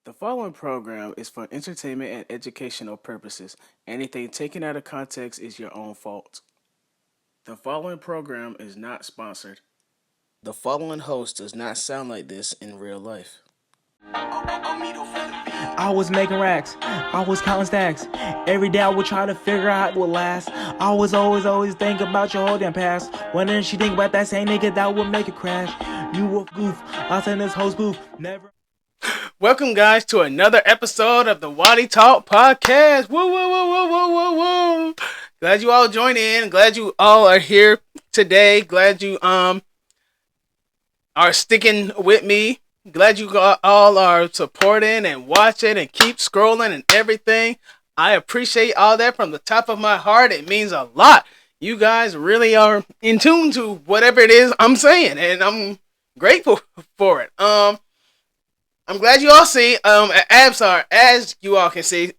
The following program is for entertainment and educational purposes. Anything taken out of context is your own fault. The following program is not sponsored. The following host does not sound like this in real life. I was making racks. I was counting stacks. Every day I would try to figure out how it would last. I was always think about your whole damn past. Wondering she think about that same nigga that would make it crash. You a goof. I send this whole spoof. Never. Welcome, guys, to another episode of the Waddy Talk podcast. Woo, woo, woo, woo, woo, woo, woo. Glad you all joined in. Glad you all are here today. Glad you are sticking with me. Glad you all are supporting and watching and keep scrolling and everything. I appreciate all that from the top of my heart. It means a lot. You guys really are in tune to whatever it is I'm saying, and I'm grateful for it. I'm glad you all see. As you all can see,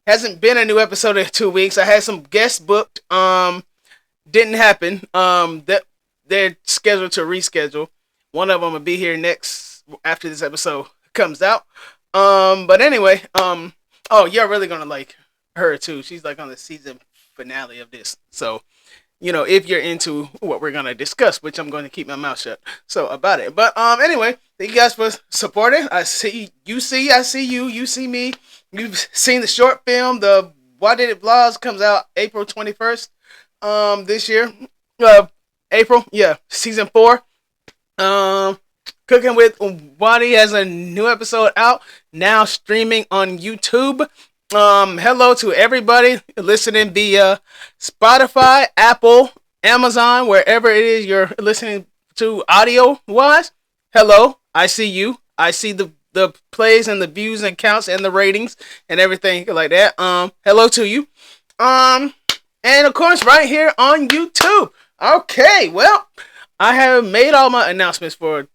hasn't been a new episode in 2 weeks. I had some guests booked. Didn't happen. That they're scheduled to reschedule. One of them will be here next after this episode comes out. But anyway, oh, you're really gonna like her too. She's like on the season finale of this. So, you know, if you're into what we're gonna discuss, which I'm going to keep my mouth shut. So about it. But anyway, thank you guys for supporting. I see you, you see me. You've seen the short film. The Waddidit vlogs comes out April 21st. This year. April, yeah, season 4. Cooking with Waddy has a new episode out now, streaming on YouTube. Hello to everybody listening via Spotify, Apple, Amazon, wherever it is you're listening to audio wise. Hello, I see you. I see the plays and the views and counts and the ratings and everything like that. Hello to you. And of course, right here on YouTube. Okay, well, I have made all my announcements for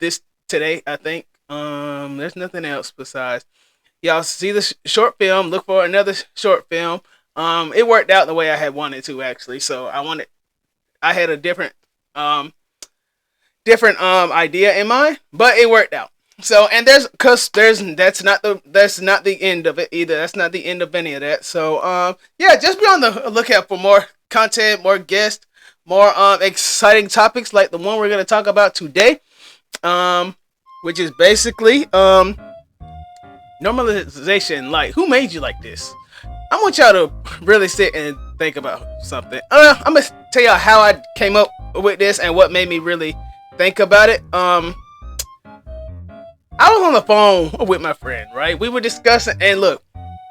this today, I think. There's nothing else besides y'all see the short film. Look for another short film. It worked out the way I had wanted to, actually. So I had a different idea in mind, but it worked out. So, and that's not the end of it either. That's not the end of any of that. So, yeah, just be on the lookout for more content, more guests, more exciting topics like the one we're going to talk about today, which is basically normalization. Like, who made you like this? I want y'all to really sit and think about something. I'm going to tell y'all how I came up with this and what made me really think about it. I was on the phone with my friend, right? We were discussing, and look,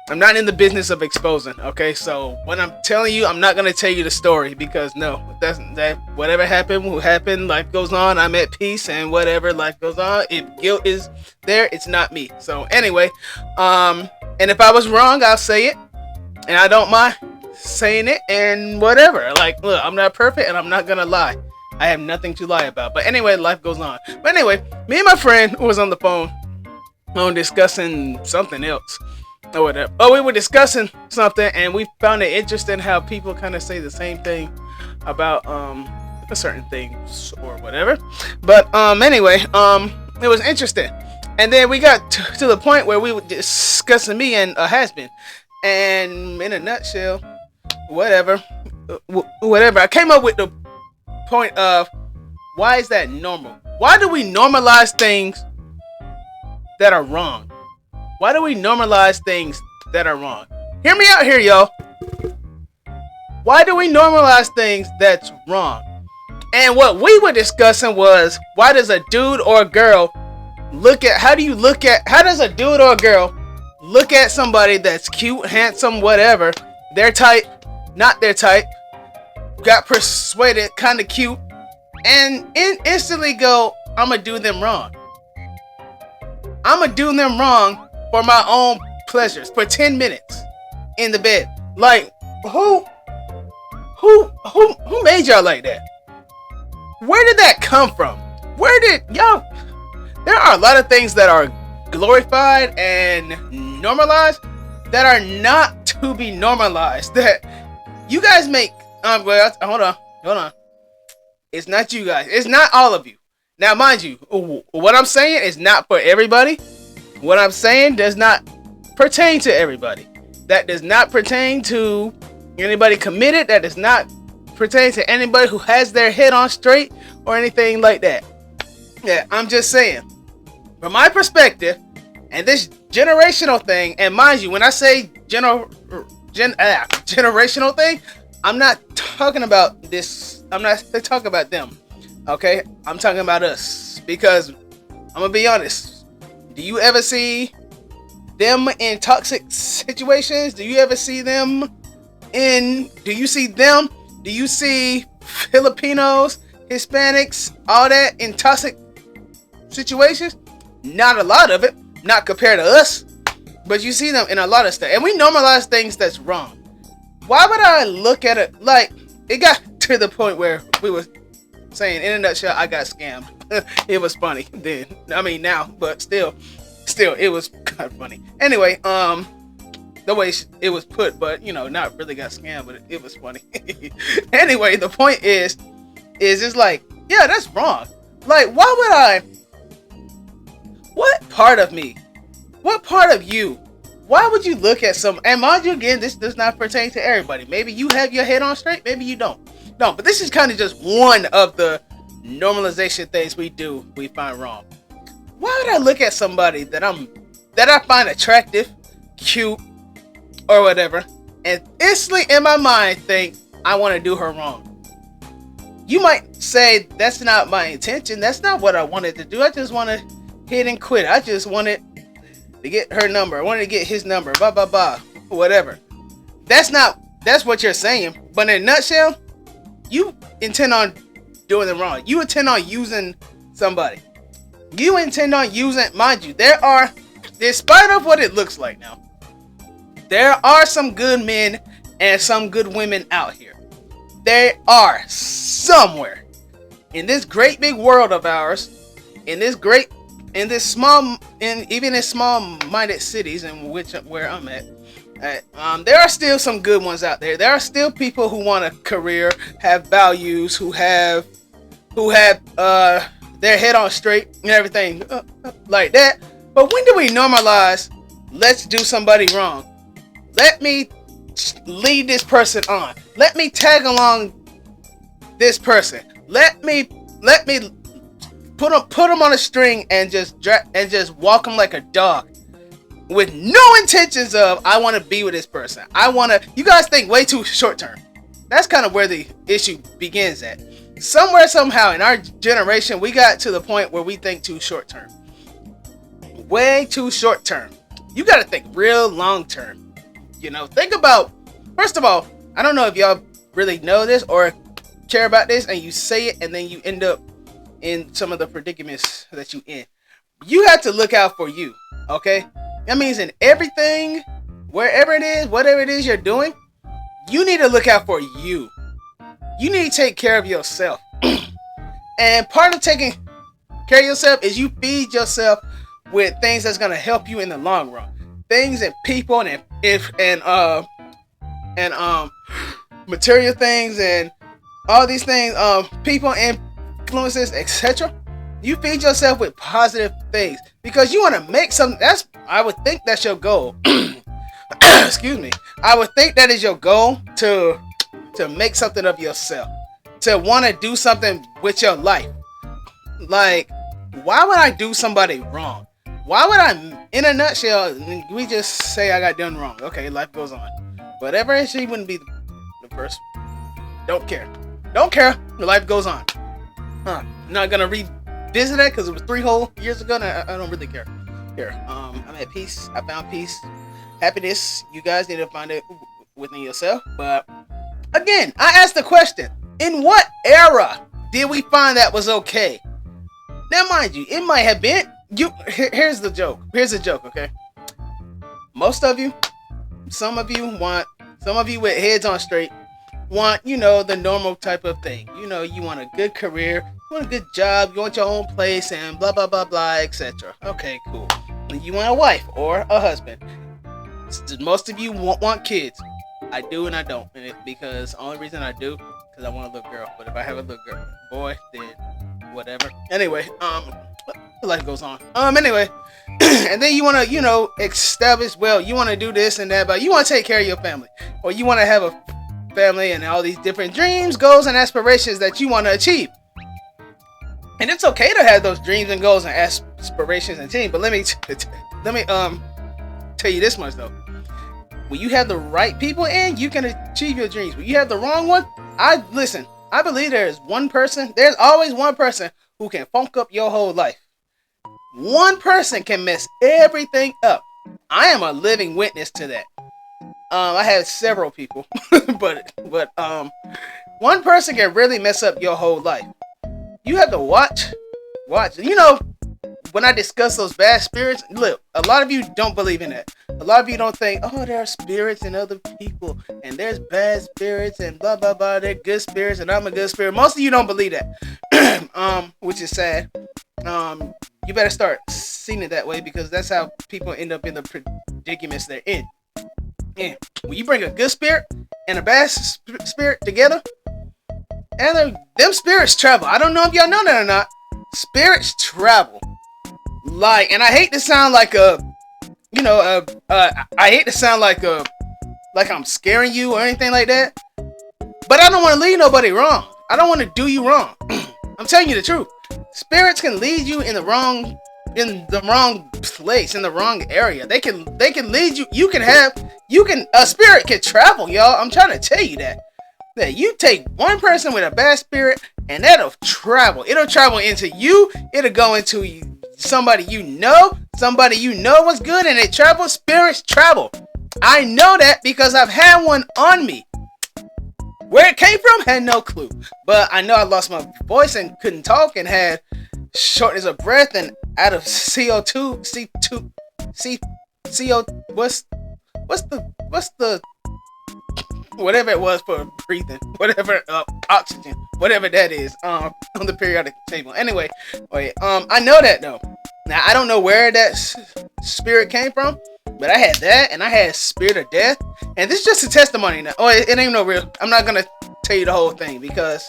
I'm not in the business of exposing, okay? So when I'm telling you, I'm not gonna tell you the story because no, that whatever happened will happen. Life goes on. I'm at peace, and whatever life goes on, if guilt is there, it's not me. So anyway, and if I was wrong, I'll say it, and I don't mind saying it, and whatever. Like, look, I'm not perfect, and I'm not gonna lie. I have nothing to lie about. But anyway, life goes on. But anyway, me and my friend was on the phone discussing something else or whatever. Oh, we were discussing something, and we found it interesting how people kind of say the same thing about certain things or whatever. But anyway, it was interesting. And then we got to the point where we were discussing me and a has-been. And in a nutshell, whatever. I came up with the point of, why is that normal? Why do we normalize things that are wrong? Why do we normalize things that are wrong? Hear me out here, y'all. Why do we normalize things that's wrong? And what we were discussing was, why does a dude or a girl how does a dude or a girl look at somebody that's cute, handsome, whatever, their type, not their type, got persuaded, kind of cute, and instantly go, I'm gonna do them wrong. I'm gonna do them wrong for my own pleasures for 10 minutes in the bed. Like, who made y'all like that? Where did that come from? Where did y'all? There are a lot of things that are glorified and normalized that are not to be normalized. That you guys make. Well, hold on. It's not you guys. It's not all of you. Now, mind you, what I'm saying is not for everybody. What I'm saying does not pertain to everybody. That does not pertain to anybody committed. That does not pertain to anybody who has their head on straight or anything like that. Yeah, I'm just saying, from my perspective, and this generational thing, and mind you, when I say generational thing, I'm not talking about this. I'm not talking about them. Okay, I'm talking about us, because I'm gonna be honest. Do you ever see them in toxic situations? Do you ever see them in? Do you see them? Do you see Filipinos, Hispanics, all that in toxic situations? Not a lot of it, not compared to us, but you see them in a lot of stuff, and we normalize things that's wrong. Why would I look at it like it got to the point where we were saying, in a nutshell, I got scammed. It was funny then. I mean now, but still, it was kind of funny. Anyway, the way it was put, but not really got scammed, but it was funny. Anyway, the point is it's like, yeah, that's wrong. Like, why would I? What part of me? What part of you? Why would you look at some? And mind you, again, this does not pertain to everybody. Maybe you have your head on straight. Maybe you don't. No, but this is kind of just one of the normalization things we find wrong. Why would I look at somebody that I find attractive, cute, or whatever, and instantly in my mind think I want to do her wrong? You might say that's not my intention. That's not what I wanted to do. I just want to hit and quit. I just wanted to get her number. I wanted to get his number. Blah blah blah. Whatever. That's what you're saying. But in a nutshell, you intend on doing it wrong. You intend on using somebody. You intend on using, mind you, despite of what it looks like now, there are some good men and some good women out here. They are somewhere in this great big world of ours, even in small-minded cities where I'm at. There are still some good ones out there. There are still people who want a career, have values, who have their head on straight and everything like that. But when do we normalize, let's do somebody wrong? Let me lead this person on. Let me tag along this person. Let me put them on a string and just walk them like a dog, with no intentions of I want to be with this person. You guys think way too short term. That's kind of where the issue begins at. Somewhere, somehow, in our generation, we got to the point where we think too short term. Way too short term. You got to think real long term. Think about, first of all, I don't know if y'all really know this or care about this, and you say it and then you end up in some of the predicaments that you in. You have to look out for you, okay? That means in everything, wherever it is, whatever it is you're doing, you need to look out for you. You need to take care of yourself. And part of taking care of yourself is you feed yourself with things that's going to help you in the long run. Things and people and material things and all these things, people, influences, etc. You feed yourself with positive things because you want to make something. I would think that's your goal. Excuse me. I would think that is your goal to make something of yourself, to want to do something with your life. Like, why would I do somebody wrong? Why would I, in a nutshell, we just say I got done wrong. Okay, life goes on. Whatever, she wouldn't be the first. Don't care. Your life goes on. I'm not gonna revisit that because it was 3 whole years ago, and I don't really care. Here, I'm at peace. I found peace, happiness. You guys need to find it within yourself. But again, I asked the question: in what era did we find that was okay? Now, mind you, it might have been you. Here's the joke. Okay. Most of you, some of you with heads on straight want, the normal type of thing. You want a good career, you want a good job, you want your own place, and blah blah blah blah, etc. Okay, cool. You want a wife or a husband. Most of you want kids. I do and I don't, because the only reason I do because I want a little girl. But if I have a little boy, then whatever. Anyway, life goes on. Anyway, and then you want to, establish, well, you want to do this and that, but you want to take care of your family, or you want to have a family and all these different dreams, goals, and aspirations that you want to achieve. And it's okay to have those dreams and goals and aspirations and team, but let me tell you this much though. When you have the right people in, you can achieve your dreams. When you have the wrong one, I believe there's always one person who can funk up your whole life. One person can mess everything up. I am a living witness to that. I have several people, but one person can really mess up your whole life. You have to watch. When I discuss those bad spirits, look, a lot of you don't believe in that. A lot of you don't think, oh, there are spirits in other people, and there's bad spirits, and blah, blah, blah, they're good spirits, and I'm a good spirit. Most of you don't believe that, which is sad. You better start seeing it that way, because that's how people end up in the predicaments they're in. And when you bring a good spirit and a bad spirit together, and them spirits travel. I don't know if y'all know that or not. Spirits travel. Like, and I hate to sound like like I'm scaring you or anything like that. But I don't want to lead nobody wrong. I don't want to do you wrong. I'm telling you the truth. Spirits can lead you in the wrong place, in the wrong area. They can lead you. A spirit can travel, y'all. I'm trying to tell you that you take one person with a bad spirit and that'll travel. It'll travel into you. It'll go into somebody you know what's good, and it travels. Spirits travel. I know that because I've had one on me. Where it came from, had no clue. But I know I lost my voice and couldn't talk and had shortness of breath and out of what's the whatever it was for breathing, whatever oxygen, whatever that is, on the periodic table. Anyway, I know that though. Now I don't know where that spirit came from, but I had that, and I had spirit of death, and this is just a testimony now. It ain't no real. I'm not gonna tell you the whole thing because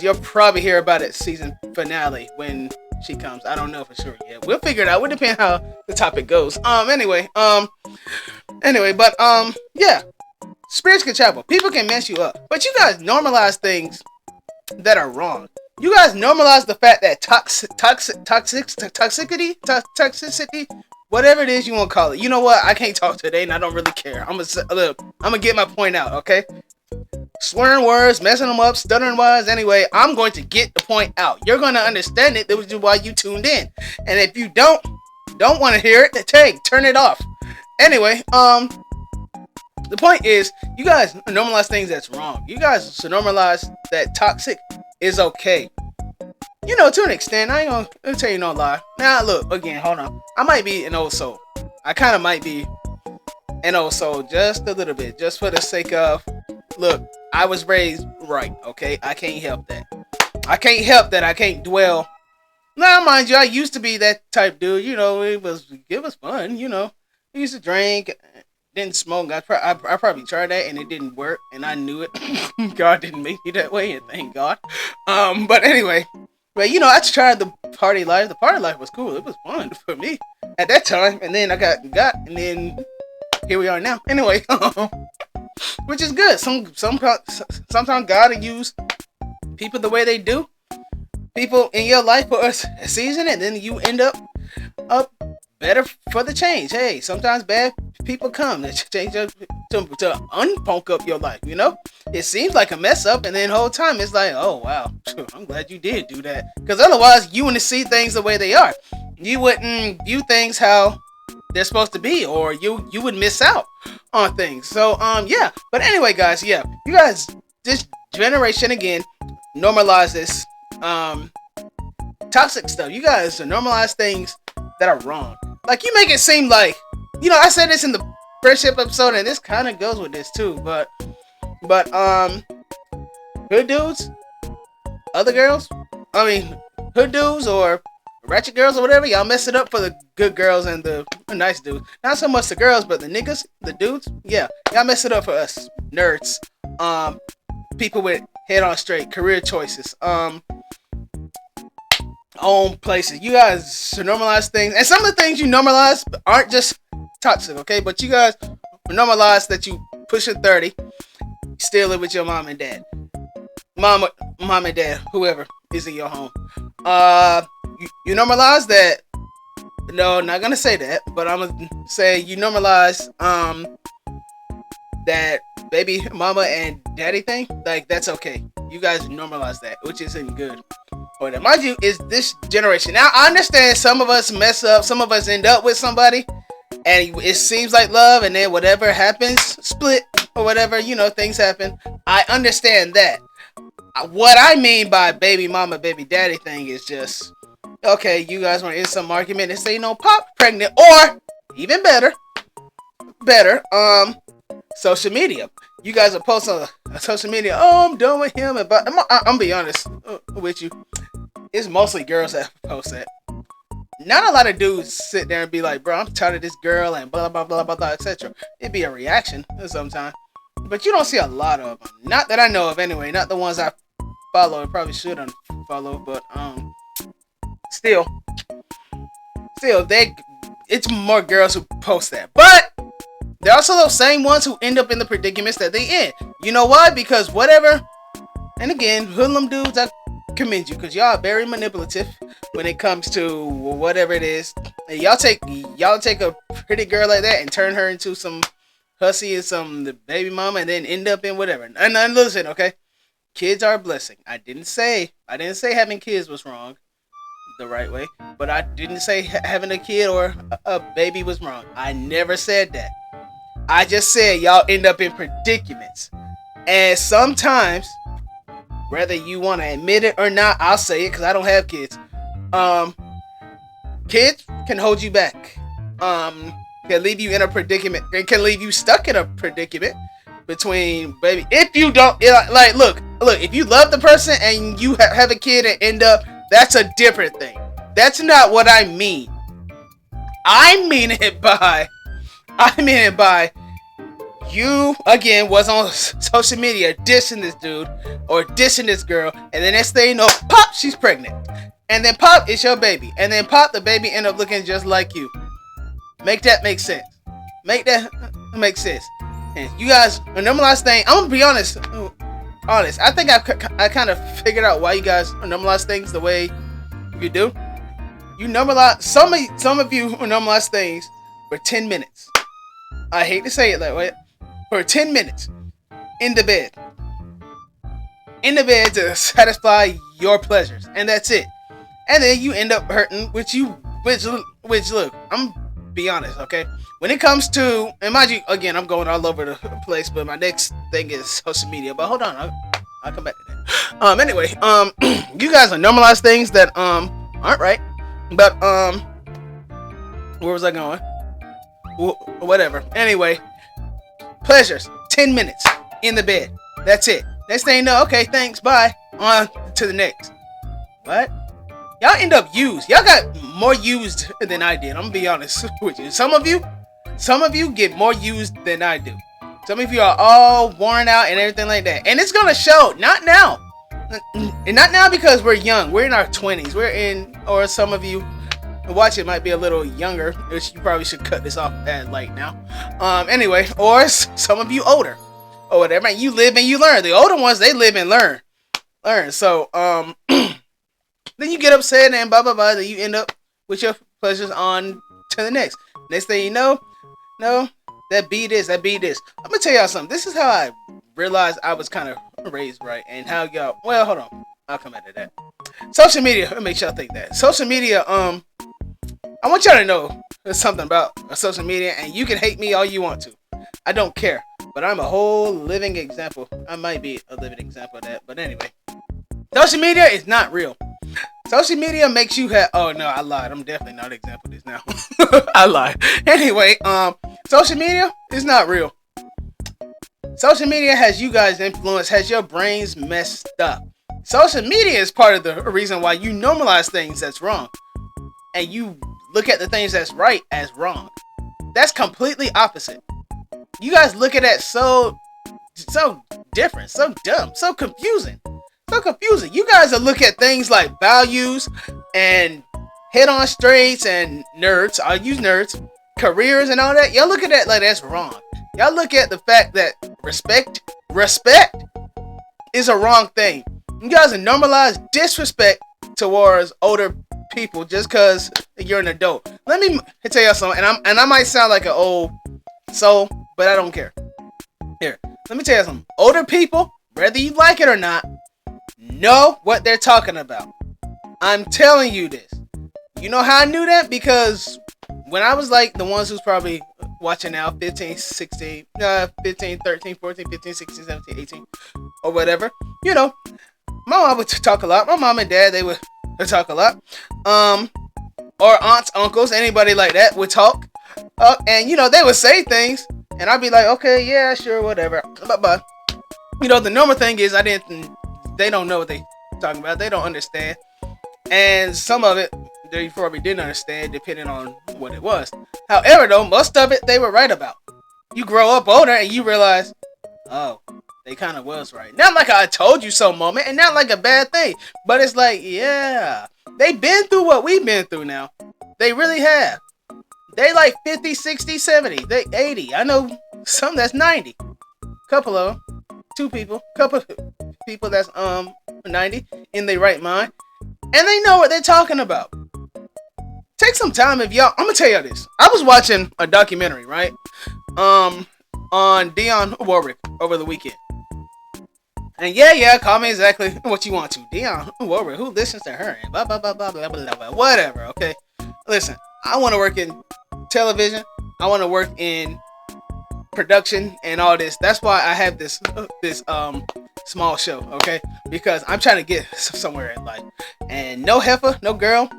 you'll probably hear about it season finale when she comes. I don't know for sure yet. We'll figure it out. It depends how the topic goes. Yeah. Spirits can travel. People can mess you up. But you guys normalize things that are wrong. You guys normalize the fact that toxicity, whatever it is you want to call it. You know what? I can't talk today, and I don't really care. I'm gonna get my point out, okay? Slurring words, messing them up, stuttering words. Anyway, I'm going to get the point out. You're going to understand it. That was why you tuned in. And if you don't want to hear it, turn it off. Anyway, the point is, you guys normalize things that's wrong. You guys should normalize that toxic is okay. To an extent. I ain't gonna tell you no lie. Now, look, again, hold on. I might be an old soul. I kind of might be an old soul just a little bit. Just for the sake of, look, I was raised right, okay? I can't help that. I can't dwell. Now, mind you, I used to be that type dude. It was fun, I used to drink. Didn't smoke. I probably tried that and it didn't work, and I knew it. God didn't make me that way, and thank God. But anyway, I tried the party life. The party life was cool. It was fun for me at that time, and then I got, and then here we are now. Anyway, which is good. Sometimes God will use people the way they do. People in your life for a season, and then you end up better for the change. Hey, sometimes bad people come to change up, to unpunk up your life. It seems like a mess up, and then the whole time it's like, oh wow, I'm glad you did do that, because otherwise you wouldn't see things the way they are. You wouldn't view things how they're supposed to be, or you would miss out on things. So yeah. But anyway, guys, yeah, you guys, this generation again normalize this toxic stuff. You guys normalize things that are wrong. Like, you make it seem like, I said this in the friendship episode, and this kind of goes with this too, but hood dudes, hood dudes or ratchet girls or whatever, y'all mess it up for the good girls and the nice dudes. Not so much the girls, but the niggas, the dudes, yeah, y'all mess it up for us nerds, people with head on straight career choices, own places. You guys normalize things, and some of the things you normalize aren't just toxic, okay? But you guys normalize that you pushing 30, still live with your mom and dad, mom and dad, whoever is in your home. You normalize that. No, not gonna say that, but I'm gonna say you normalize that baby mama and daddy thing. Like, that's okay. You guys normalize that, which isn't good. Or that, mind you, is this generation. Now, I understand some of us mess up, some of us end up with somebody, and it seems like love, and then whatever happens, split, or whatever, things happen. I understand that. What I mean by baby mama, baby daddy thing is just, okay, you guys want to end some argument and say, Pop pregnant, or even better, social media. You guys are posting on social media, I'm done with him, but I'm be honest with you, it's mostly girls that post that. Not a lot of dudes sit there and be like, bro, I'm tired of this girl and blah blah blah blah blah, etc. It'd be a reaction sometimes, but you don't see a lot of them. Not that I know of, anyway. Not the ones I follow. I probably should unfollow, but still, it's more girls who post that. But they're also those same ones who end up in the predicaments that they in. You know why? Because whatever. And again, hoodlum dudes, I commend you, because y'all are very manipulative when it comes to whatever it is. And y'all take a pretty girl like that and turn her into some hussy and some baby mama, and then end up in whatever. And listen, okay, kids are a blessing. I didn't say having kids was wrong, the right way, but I didn't say having a kid or a baby was wrong. I never said that. I just said y'all end up in predicaments, and sometimes, whether you want to admit it or not, I'll say it because I don't have kids. Kids can hold you back. Can leave you in a predicament. It can leave you stuck in a predicament between, baby. If you don't, like, look. If you love the person and you have a kid and end up, that's a different thing. That's not what I mean. I mean it by you, again, was on social media dissing this dude or dissing this girl, and then next thing you know, pop, she's pregnant. And then pop, it's your baby. And then pop, the baby end up looking just like you. Make that make sense. Make that make sense. And you guys, a normalized thing, I'm gonna be honest. I think I kind of figured out why you guys normalize things the way you do. You normalize, some of you normalize things for 10 minutes. I hate to say it that way. For 10 minutes. In the bed to satisfy your pleasures. And that's it. And then you end up hurting, which look, I'm be honest, okay? When it comes to, and mind you, again, I'm going all over the place, but my next thing is social media. But hold on, I'll come back to that. Anyway, you guys are normalized things that aren't right. But where was I going? Whatever. Anyway, pleasures. 10 minutes in the bed. That's it. Next thing you know, okay, thanks, bye. On to the next. What? Y'all end up used. Y'all got more used than I did. I'm gonna be honest with you. Some of you get more used than I do. Some of you are all worn out and everything like that. And it's gonna show. Not now. And not now because we're young. We're in our 20s. Or some of you watch it might be a little younger, which you probably should cut this off at like now. Anyway, or some of you older or whatever. You live and you learn. The older ones, they live and learn. So then you get upset and blah blah blah. Then you end up with your pleasures on to the next. Next thing you know, no, that be this. I'm gonna tell y'all something. This is how I realized I was kind of raised right, and how y'all. Well, hold on. I'll come back to that. Social media. It makes y'all think that. Social media. I want y'all to know something about social media, and you can hate me all you want to. I don't care. But I'm a whole living example. I might be a living example of that. But anyway, social media is not real. Social media makes you have. Oh no, I lied. I'm definitely not an example of this now. I lied. Anyway, social media is not real. Social media has you guys influenced, has your brains messed up. Social media is part of the reason why you normalize things that's wrong, and you look at the things that's right as wrong. That's completely opposite. You guys look at that so different, so dumb, so confusing. You guys are look at things like values, and head on straights and nerds. I'll use nerds, careers and all that. Y'all look at that like that's wrong. Y'all look at the fact that respect is a wrong thing. You guys are normalized disrespect towards older people just because you're an adult. Let me tell y'all something, and I might sound like an old soul, but I don't care. Here, let me tell you something. Older people, whether you like it or not, know what they're talking about. I'm telling you this. You know how I knew that? Because when I was like the ones who's probably watching now, 15, 16, 15, 13, 14, 15, 16, 17, 18, or whatever, you know, my mom would talk a lot. My mom and dad, they would talk a lot. Or aunts, uncles, anybody like that would talk. And, you know, they would say things, and I'd be like, okay, yeah, sure, whatever. But you know, the normal thing is they don't know what they talking about. They don't understand. And some of it, they probably didn't understand, depending on what it was. However, though, most of it, they were right about. You grow up older, and you realize, oh, they kind of was right. Not like a I told you so moment, and not like a bad thing. But it's like, yeah, they've been through what we've been through now. They really have. They like 50, 60, 70. They 80. I know some that's 90. Couple of them. Couple people that's 90 in their right mind. And they know what they're talking about. Take some time if y'all. I'm gonna tell y'all this. I was watching a documentary, right? On Dionne Warwick over the weekend. And yeah, call me exactly what you want to. Dionne Warwick, who listens to her? And blah, blah, blah, blah, blah, blah, blah, whatever, okay? Listen, I want to work in television. I want to work in production and all this. That's why I have this small show, okay? Because I'm trying to get somewhere in life. And no heifer, no girl,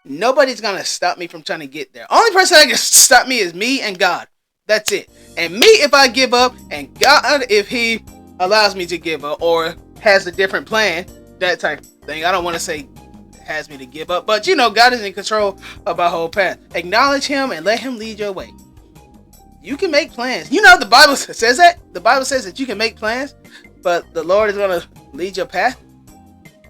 nobody's going to stop me from trying to get there. Only person that can stop me is me and God. That's it. And me if I give up, and God if he allows me to give up or has a different plan, that type of thing. I don't want to say has me to give up, but you know, God is in control of our whole path. Acknowledge him and let him lead your way. You can make plans. You know, the Bible says that. The Bible says that you can make plans, but the Lord is going to lead your path.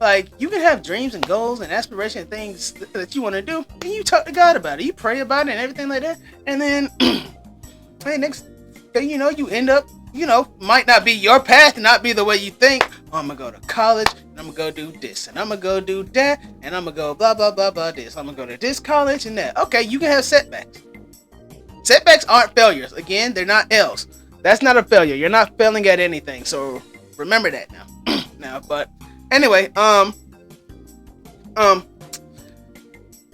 Like, you can have dreams and goals and aspirations and things that you want to do, and you talk to God about it. You pray about it and everything like that. And then, hey, next thing you know, you end up, you know, might not be your path, not be the way you think. Oh, I'm going to go to college, and I'm going to go do this, and I'm going to go do that, and I'm going to go blah, blah, blah, blah, this. I'm going to go to this college and that. Okay, you can have setbacks. Setbacks aren't failures. Again, they're not L's. That's not a failure. You're not failing at anything. So remember that now. But anyway,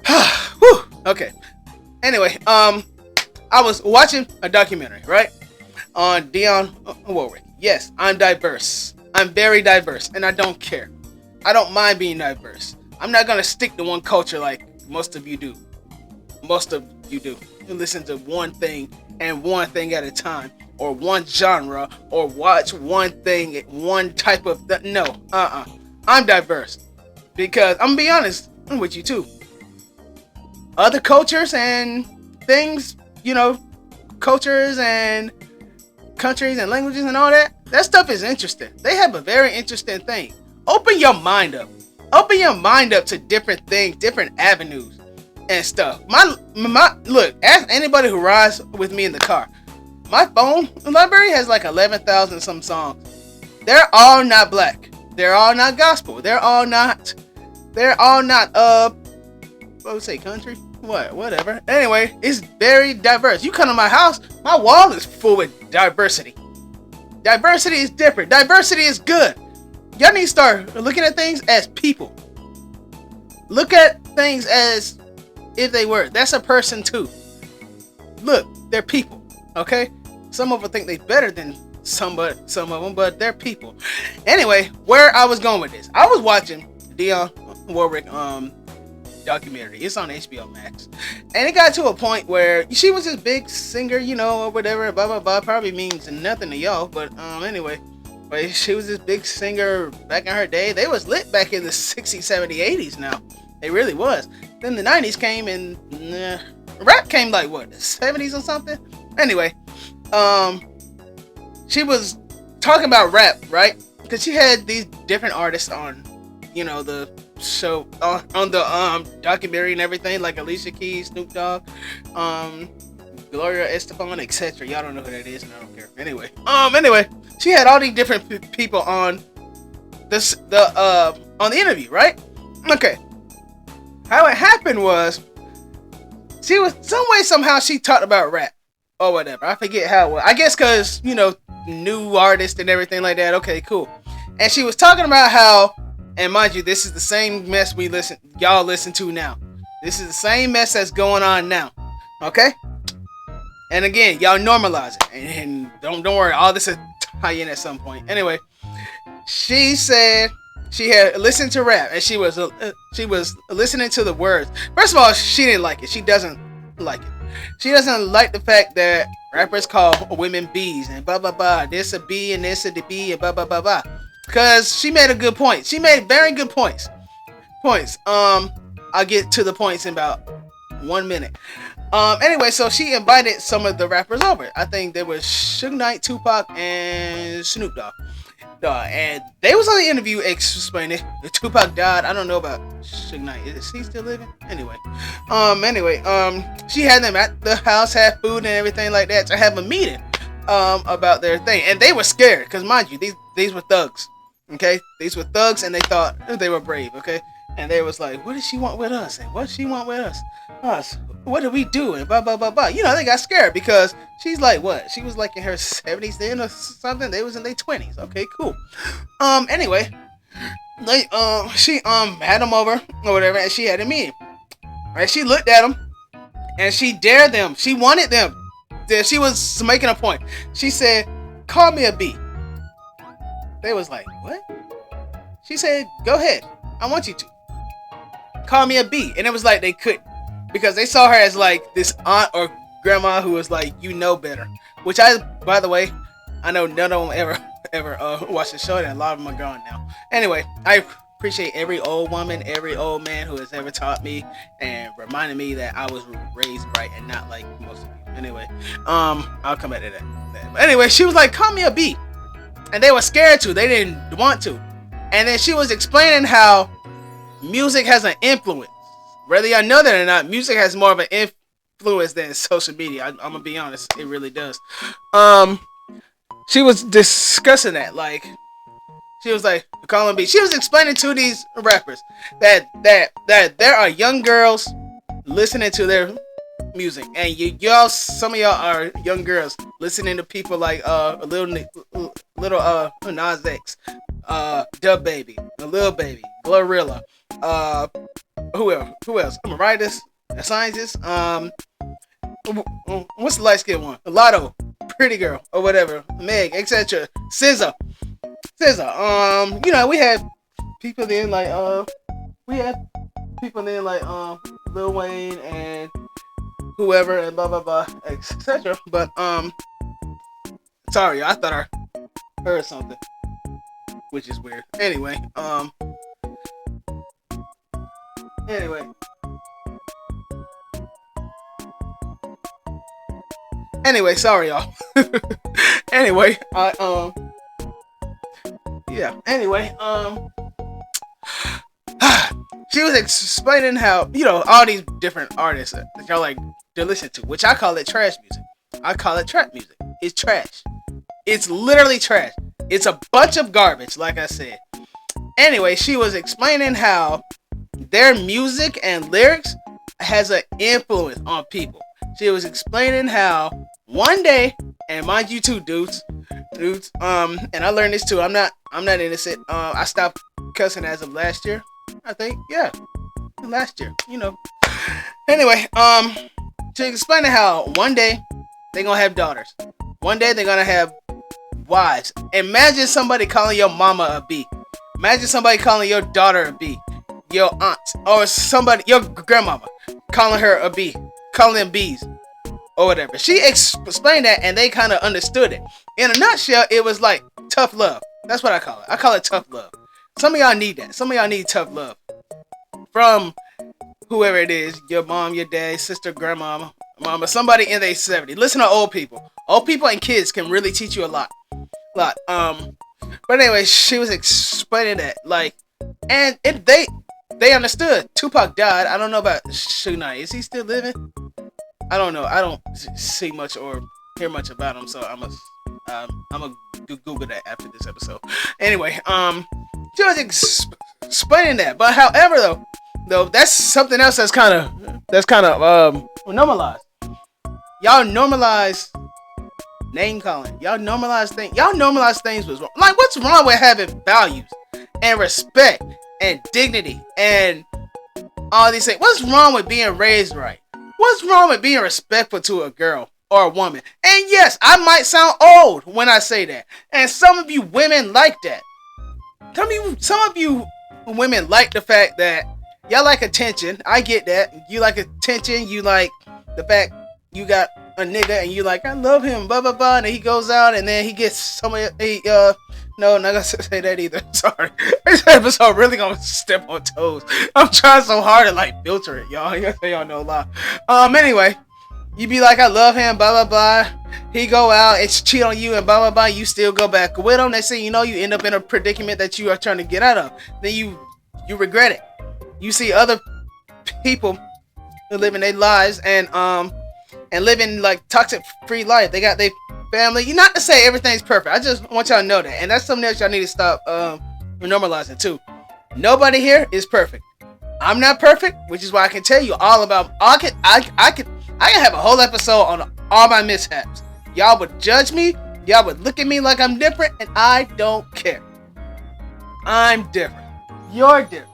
whew, okay. Anyway, I was watching a documentary, right, on Dionne Warwick. Yes, I'm diverse. I'm very diverse, and I don't care. I don't mind being diverse. I'm not gonna stick to one culture like most of you do. You listen to one thing and one thing at a time, or one genre, or watch one thing, one type of no. I'm diverse because I'm gonna be honest with you too. Other cultures and things, you know, cultures and countries and languages and all that. That stuff is interesting. They have a very interesting thing. Open your mind up. Open your mind up to different things, different avenues and stuff. My look, ask anybody who rides with me in the car. My phone library has like 11,000 some songs. They're all not black. They're all not gospel. They're all not what would say country? Whatever. Anyway, it's very diverse. You come to my house, my wall is full with diversity. Diversity is different. Diversity is good. Y'all need to start looking at things as people. Look at things as if they were. That's a person too. Look, they're people. Okay? Some of them think they're better than some of them, but they're people. Anyway, where I was going with this. I was watching Dionne Warwick documentary. It's on HBO Max. And it got to a point where she was this big singer, you know, or whatever, blah, blah, blah. Probably means nothing to y'all, but anyway. But she was this big singer back in her day. They was lit back in the 60s, 70s, 80s now. They really was. Then the 90s came and rap came like what, the 70s or something? Anyway, she was talking about rap, right? Because she had these different artists on, you know, the show on the documentary and everything, like Alicia Keys, Snoop Dogg, Gloria Estefan, etc. Y'all don't know who that is, and I don't care. Anyway, she had all these different people on on the interview, right? Okay. How it happened was, she was somehow she talked about rap or whatever. I forget how it was. I guess because new artist and everything like that. Okay, cool. And she was talking about how, and mind you, this is the same mess y'all listen to now. This is the same mess that's going on now. Okay? And again, y'all normalize it. And don't worry, all this will tie in at some point. Anyway, she said she had listened to rap and she was listening to the words. First of all, she didn't like it. She doesn't like it. She doesn't like the fact that rappers call women bees and blah blah blah. This a bee and this a bee and blah blah blah blah. Because she made a good point. She made very good points. I'll get to the points in about 1 minute. Anyway, so she invited some of the rappers over. I think there was Suge Knight, Tupac, and Snoop Dogg. And they was on the interview explaining Tupac died. I don't know about Suge Knight. Is he still living? Anyway, she had them at the house, had food and everything like that to have a meeting about their thing. And they were scared because, mind you, these were thugs. Okay, these were thugs, and they thought they were brave. Okay, and they was like, "What does she want with us? And what does she want with us? Us? What do we do?" And blah blah blah blah. They got scared because she's like, what? She was like in her 70s then or something. They was in their 20s. Okay, cool. Anyway, she had them over or whatever, and she had a meeting. Right? She looked at them, and she dared them. She wanted them. She was making a point. She said, "Call me a bee." They was like, "What?" She said, "Go ahead. I want you to. Call me a bee." And it was like they couldn't. Because they saw her as like this aunt or grandma who was like, better. Which by the way, I know none of them ever watched the show, and a lot of them are gone now. Anyway, I appreciate every old woman, every old man who has ever taught me and reminded me that I was raised right and not like most of you. Anyway, I'll come back to that. But anyway, she was like, "Call me a bee." And they were scared to. They didn't want to. And then she was explaining how music has an influence. Whether y'all know that or not, music has more of an influence than social media. I'm gonna be honest, it really does. She was discussing that, like, she was like, "Calling B." She was explaining to these rappers that there are young girls listening to their music, and y'all, some of y'all are young girls listening to people like little Nas X, Dub Baby, Lil Baby, Glorilla, who else? I'm gonna write this. A scientist. What's the light skinned one? Lotto, Pretty Girl, or whatever. Meg, etc. SZA. We had people then like Lil Wayne and whoever and blah blah blah, etc. But sorry, I thought I heard something, which is weird. Anyway, sorry y'all. Anyway, she was explaining how, all these different artists that y'all like to listen to, which I call it trash music. I call it trap music. It's trash. It's literally trash. It's a bunch of garbage, like I said. Anyway, she was explaining how their music and lyrics has an influence on people. She was explaining how one day, and mind you too, dudes, and I learned this too. I'm not innocent. I stopped cussing as of last year, I think. Yeah, last year. Anyway, to explain how one day they're gonna have daughters. One day they're gonna have wives. Imagine somebody calling your mama a bee. Imagine somebody calling your daughter a bee. Your aunt or somebody, your grandmama, calling her a bee, calling them bees or whatever. She explained that, and they kind of understood it. In a nutshell, it was like tough love. That's what I call it. I call it tough love. Some of y'all need that. Some of y'all need tough love from whoever it is, your mom, your dad, sister, grandmama, mama, somebody in their 70s. Listen to old people. Old people and kids can really teach you a lot. But anyway, she was explaining that, like, and they understood. Tupac died. I don't know about Suge Knight. Is he still living? I don't know. I don't see much or hear much about him, so I'm gonna Google that after this episode. Anyway, just explaining that. But however, though, that's something else that's kind of normalized. Y'all normalize name calling. Y'all normalize things was wrong. Like, what's wrong with having values and respect and dignity and all these things? What's wrong with being raised right? What's wrong with being respectful to a girl or a woman? And yes, I might sound old when I say that. And some of you women like that. Some of you women like the fact that y'all like attention. I get that. You like attention. You like the fact you got a nigga and you like, I love him, blah, blah, blah. And he goes out and then he gets no, not gonna say that either. Sorry. This episode really gonna step on toes. I'm trying so hard to like filter it, y'all. Y'all know a lot. Anyway, you be like, I love him, blah, blah, blah. He go out and cheat on you and blah, blah, blah. You still go back with him. Next thing you know, you end up in a predicament that you are trying to get out of. Then you regret it. You see other people living their lives and living like toxic free life. They got their family. You not to say everything's perfect. I just want y'all to know that, and that's something else y'all need to stop normalizing too. Nobody here is perfect. I'm not perfect, which is why I can tell you all about. I can have a whole episode on all my mishaps. Y'all would judge me. Y'all would look at me like I'm different, and I don't care. I'm different. You're different.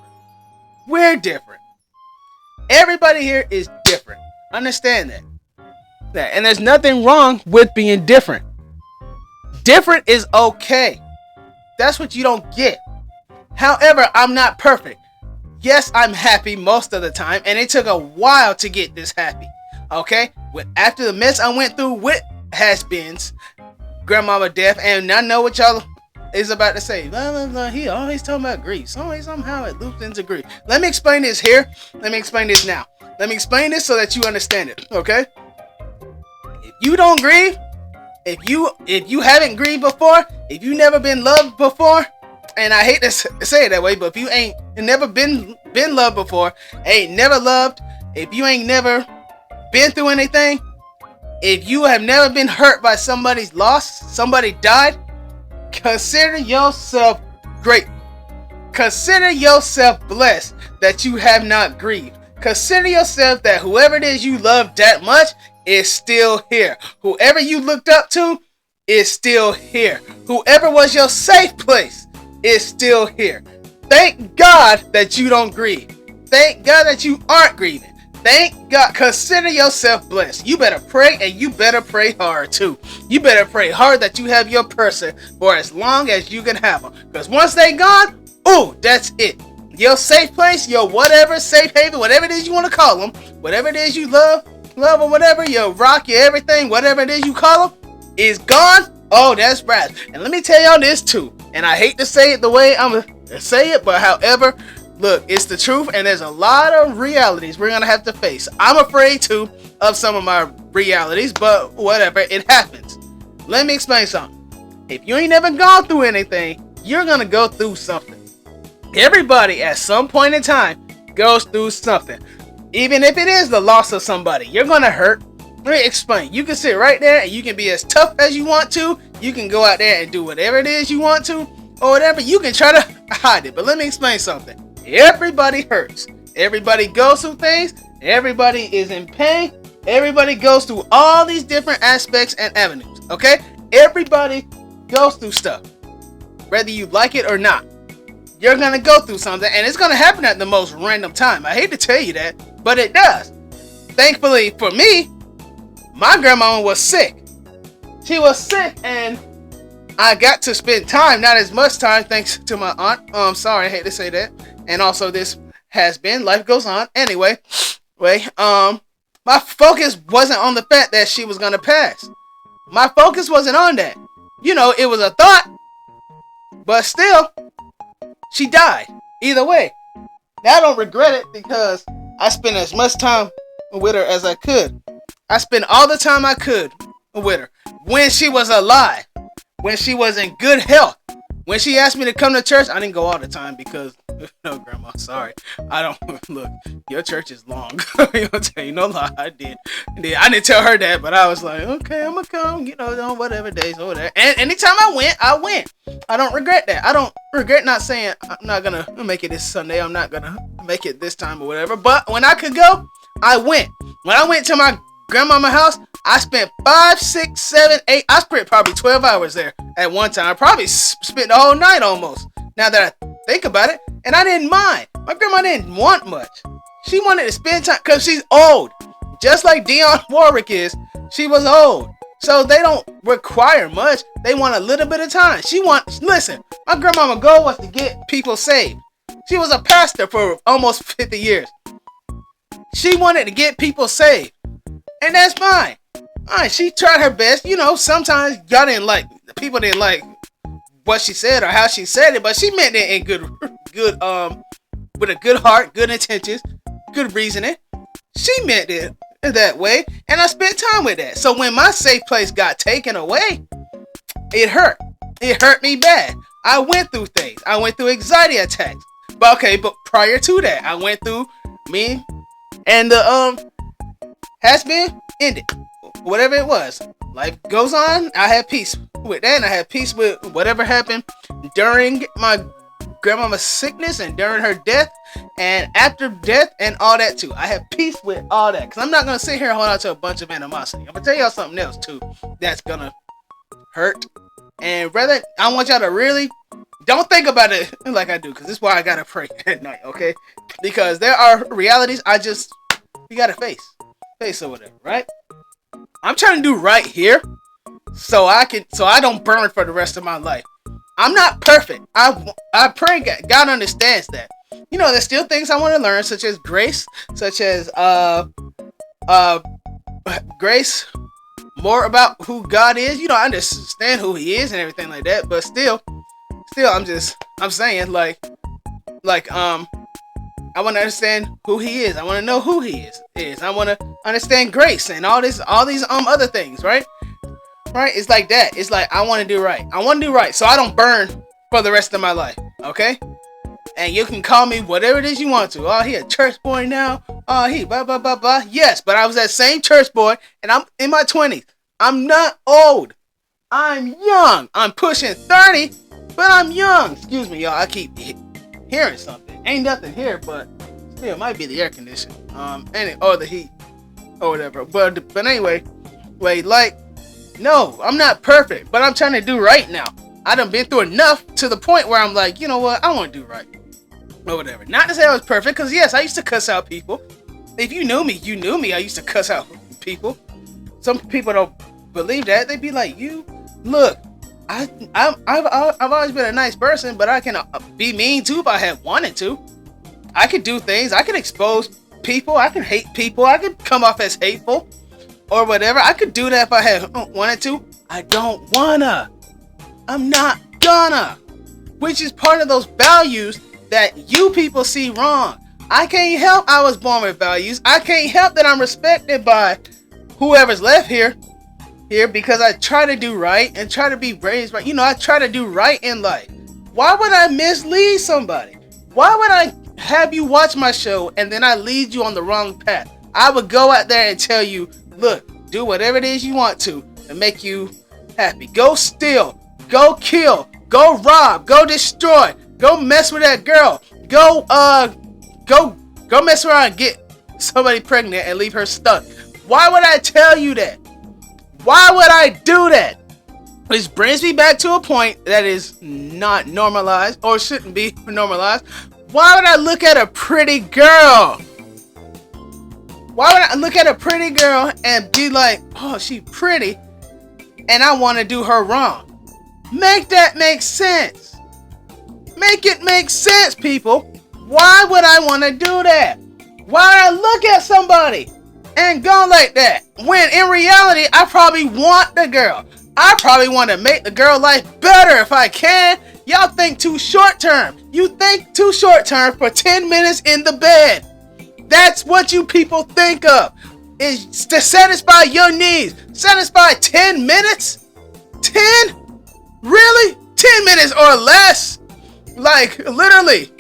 We're different. Everybody here is different. Understand that. And there's nothing wrong with being different. Different is okay. That's what you don't get. However, I'm not perfect. Yes, I'm happy most of the time, and it took a while to get this happy. Okay? After the mess I went through with has-beens, grandmama death, and I know what y'all is about to say. Blah, blah, blah. He always talking about grief. Somehow it loops into grief. Let me explain this here. Let me explain this now. Let me explain this so that you understand it. Okay? If you don't grieve, if you haven't grieved before, if you never been loved before, and I hate to say it that way, but if you ain't never been loved before, ain't never loved, if you ain't never been through anything, if you have never been hurt by somebody's loss, somebody died, consider yourself grateful. Consider yourself blessed that you have not grieved. Consider yourself that whoever it is you love that much is still here. Whoever you looked up to is still here. Whoever was your safe place is still here. Thank God that you don't grieve. Thank God that you aren't grieving. Thank God. Consider yourself blessed. You better pray, and you better pray hard too. You better pray hard that you have your person for as long as you can have them. Because once they gone, ooh, that's it. Your safe place, your whatever, safe haven, whatever it is you want to call them, whatever it is you love or whatever, your rock, your everything, whatever it is you call them, is gone. Oh, that's bad. And let me tell y'all this too. And I hate to say it the way I'm going to say it, but however, look, it's the truth, and there's a lot of realities we're going to have to face. I'm afraid too of some of my realities, but whatever, it happens. Let me explain something. If you ain't never gone through anything, you're going to go through something. Everybody at some point in time goes through something. Even if it is the loss of somebody, you're going to hurt. Let me explain. You can sit right there and you can be as tough as you want to. You can go out there and do whatever it is you want to or whatever. You can try to hide it. But let me explain something. Everybody hurts. Everybody goes through things. Everybody is in pain. Everybody goes through all these different aspects and avenues. Okay? Everybody goes through stuff. Whether you like it or not. You're going to go through something, and it's going to happen at the most random time. I hate to tell you that, but it does. Thankfully for me, my grandma was sick. She was sick, and I got to spend time, not as much time, thanks to my aunt. Sorry, I hate to say that. And also this has been, life goes on. Anyway, my focus wasn't on the fact that she was going to pass. My focus wasn't on that. You know, it was a thought, but still, she died. Either way. Now I don't regret it because I spent as much time with her as I could. I spent all the time I could with her. When she was alive. When she was in good health. When she asked me to come to church, I didn't go all the time because, no, Grandma, sorry. I don't, look, your church is long. I'll tell you no lie, I did. I didn't tell her that, but I was like, okay, I'm going to come, on whatever days or whatever. And anytime I went. I don't regret that. I don't regret not saying, I'm not going to make it this Sunday. I'm not going to make it this time or whatever. But when I could go, I went. When I went to my grandmama's house, I spent 5, 6, 7, 8. I spent probably 12 hours there at one time. I probably spent the whole night almost. Now that I think about it, and I didn't mind. My grandma didn't want much. She wanted to spend time because she's old, just like Dionne Warwick is. She was old, so they don't require much. They want a little bit of time. Listen. My grandmama goal was to get people saved. She was a pastor for almost 50 years. She wanted to get people saved, and that's fine. Alright, she tried her best. Sometimes people didn't like what she said or how she said it, but she meant it in good, with a good heart, good intentions, good reasoning. She meant it that way, and I spent time with that. So when my safe place got taken away, it hurt. It hurt me bad. I went through things. I went through anxiety attacks. But prior to that, I went through me and the has been ended. Whatever it was, life goes on. I had peace with that, and I had peace with whatever happened during my grandmama's sickness and during her death and after death and all that too. I have peace with all that because I'm not gonna sit here and hold on to a bunch of animosity. I'm gonna tell y'all something else too that's gonna hurt, and rather I want y'all to really don't think about it like I do, because this is why I gotta pray at night, okay? Because there are realities you gotta face or whatever, right? I'm trying to do right here so I don't burn for the rest of my life. I'm not perfect. I pray God understands that. There's still things I want to learn, such as grace, such as grace, more about who God is. I understand who He is and everything like that, but still I'm saying I want to understand who He is. I want to know who He is. I want to understand grace and all these other things, right? Right? It's like that. It's like I want to do right. I want to do right so I don't burn for the rest of my life, okay? And you can call me whatever it is you want to. Oh, he a church boy now. Oh, he blah, blah, blah, blah. Yes, but I was that same church boy, and I'm in my 20s. I'm not old. I'm young. I'm pushing 30, but I'm young. Excuse me, y'all. I keep hearing something. Ain't nothing here, but still, it might be the air conditioning, or the heat, or whatever. But anyway, no, I'm not perfect, but I'm trying to do right now. I done been through enough to the point where I'm like, you know what, I want to do right, or whatever. Not to say I was perfect, because yes, I used to cuss out people. If you knew me, you knew me. I used to cuss out people. Some people don't believe that. They be like, look. I've always been a nice person, but I can be mean too if I had wanted to. I could do things. I could expose people. I can hate people. I could come off as hateful or whatever. I could do that if I had wanted to. I don't wanna. I'm not gonna. Which is part of those values that you people see wrong. I can't help I was born with values. I can't help that I'm respected by whoever's left here because I try to do right and try to be raised right. I try to do right in life. Why would I mislead somebody? Why would I have you watch my show and then I lead you on the wrong path? I would go out there and tell you, look, do whatever it is you want to make you happy. Go steal, go kill, go rob, go destroy, go mess with that girl, go mess around and get somebody pregnant and leave her stuck. Why would I tell you that? Why would I do that? Which brings me back to a point that is not normalized or shouldn't be normalized. Why would I look at a pretty girl? Why would I look at a pretty girl and be like, oh, she pretty, and I want to do her wrong? Make that make sense. Make it make sense, people. Why would I want to do that? Why would I look at somebody and go like that when in reality I probably want the girl? I probably want to make the girl life better if I can. Y'all think too short term. You think too short term for 10 minutes in the bed. That's what you people think of, is to satisfy your needs. Satisfy 10 minutes? 10? Really? 10 minutes or less. Like, literally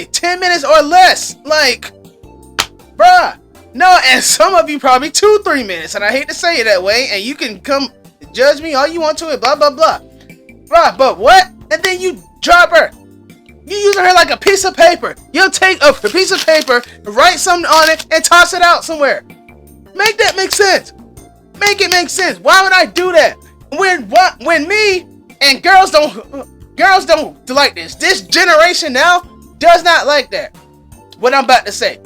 10 minutes or less. Like, bruh. No, and some of you probably 2-3 minutes, and I hate to say it that way, and you can come judge me all you want to it, blah, blah, blah. Bruh, but what? And then you drop her. You using her like a piece of paper. You'll take a piece of paper, write something on it, and toss it out somewhere. Make that make sense. Make it make sense. Why would I do that? When me and girls don't like this. This generation now does not like that. What I'm about to say.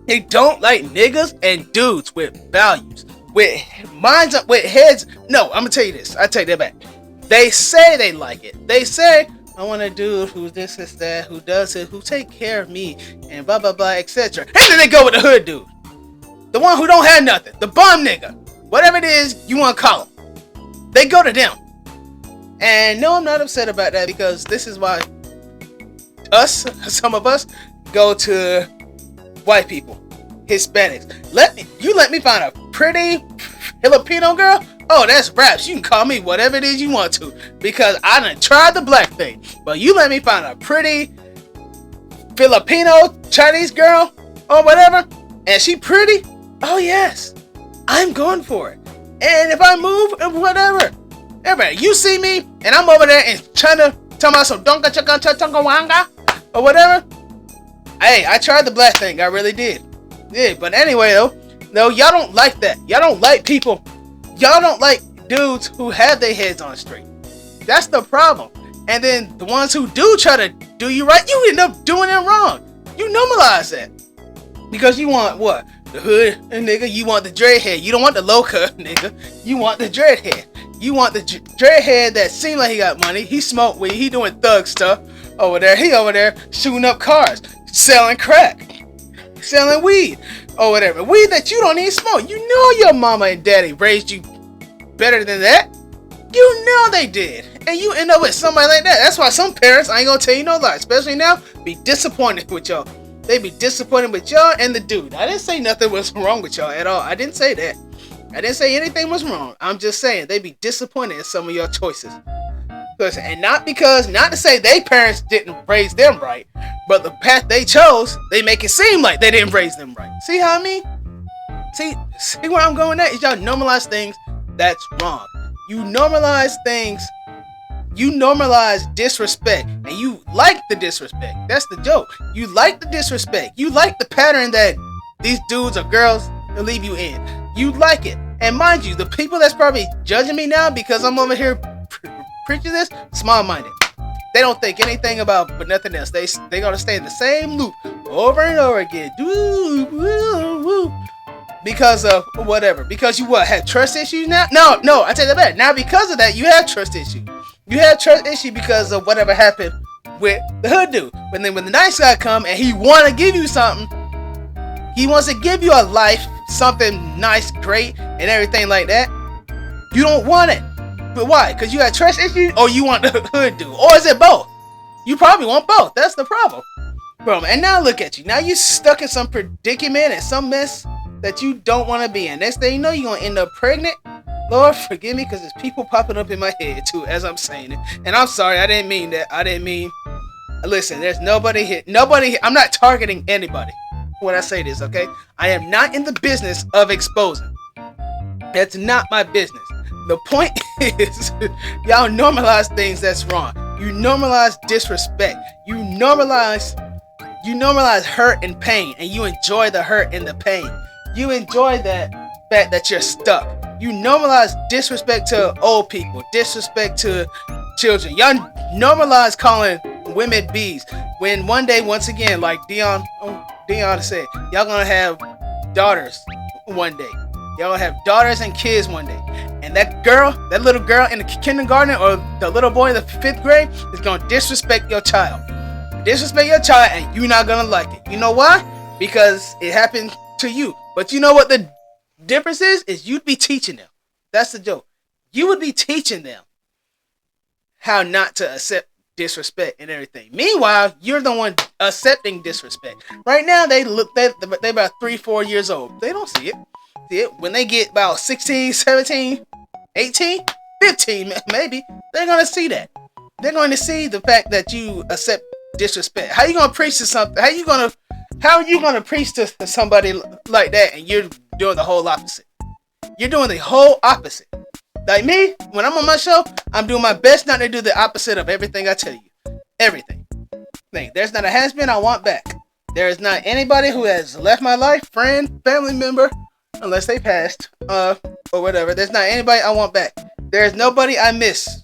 They don't like niggas and dudes with values, with minds up, with heads. No, I'm gonna tell you this. I take that back. They say they like it. They say, I want a dude who's this, this, that, who does it, who take care of me, and blah, blah, blah, etc. And then they go with the hood dude. The one who don't have nothing. The bum nigga. Whatever it is you want to call him. They go to them. And no, I'm not upset about that, because this is why some of us, go to white people, Hispanics. Let me find a pretty Filipino girl. Oh, that's raps. You can call me whatever it is you want to, because I done tried the black thing. But you let me find a pretty Filipino Chinese girl or whatever, and she pretty. Oh yes, I'm going for it. And if I move and whatever, everybody, you see me and I'm over there and trying to tell myself donka chaka chaka wanga or whatever. Hey, I tried the black thing. I really did. Yeah, but anyway though, no, y'all don't like that. Y'all don't like people. Y'all don't like dudes who have their heads on straight. That's the problem. And then the ones who do try to do you right, you end up doing them wrong. You normalize that. Because you want what? The hood nigga. You want the dreadhead. You don't want the low cut nigga. You want the dreadhead. You want the dreadhead that seem like he got money. He smoke weed. He doing thug stuff over there. He over there shooting up cars, selling crack, selling weed or whatever. Weed that you don't even smoke. You know your mama and daddy raised you better than that. You know they did. And you end up with somebody like that. That's why some parents, I ain't gonna tell you no lie, especially now, be disappointed with y'all. They be disappointed with y'all and the dude. I didn't say nothing was wrong with y'all at all. I didn't say that. I didn't say anything was wrong. I'm just saying they be disappointed in some of your choices. And not to say they parents didn't raise them right, but the path they chose, they make it seem like they didn't raise them right. See how I mean? See where I'm going at? Is y'all normalize things that's wrong. You normalize things. You normalize disrespect, and you like the disrespect. That's the joke. You like the disrespect. You like the pattern that these dudes or girls will leave you in. You like it. And mind you, the people that's probably judging me now because I'm over here preaching this, small-minded. They don't think anything about but nothing else. They gonna stay in the same loop over and over again. Because of whatever. Because you had trust issues now? No, I take that back. Now because of that, you have trust issues. You have trust issue because of whatever happened with the hood dude. When the nice guy come and he want to give you something, he wants to give you a life, something nice, great, and everything like that. You don't want it. But why? Because you have trust issues, or you want the hood dude, or is it both? You probably want both. That's the problem. Bro, and now look at you. Now you stuck in some predicament and some mess that you don't want to be in. Next thing you know, you're going to end up pregnant. Lord, forgive me, because there's people popping up in my head, too, as I'm saying it. And I'm sorry, I didn't mean that. Listen, there's nobody here. I'm not targeting anybody when I say this, okay? I am not in the business of exposing. That's not my business. The point is, y'all normalize things that's wrong. You normalize disrespect. You normalize hurt and pain, and you enjoy the hurt and the pain. You enjoy that fact that you're stuck. You normalize disrespect to old people, disrespect to children. Y'all normalize calling women bees. When one day, once again, like Dion said, y'all gonna have daughters one day. Y'all gonna have daughters and kids one day. And that little girl in the kindergarten or the little boy in the 5th grade is gonna disrespect your child. Disrespect your child, and you're not gonna like it. You know why? Because it happened to you. But you know what the difference is you'd be teaching them. That's the joke. You would be teaching them how not to accept disrespect and everything. Meanwhile, you're the one accepting disrespect. Right now, they about 3-4 years old. They don't see it. When they get about 16, 17, 18, 15 maybe, they're going to see that. They're going to see the fact that you accept disrespect. How you going to preach to something? How are you going to preach to somebody like that and you're doing the whole opposite? You're doing the whole opposite. Like me, when I'm on my show, I'm doing my best not to do the opposite of everything I tell you. Everything. There's not a has-been I want back. There is not anybody who has left my life, friend, family member, unless they passed, or whatever. There's not anybody I want back. There's nobody I miss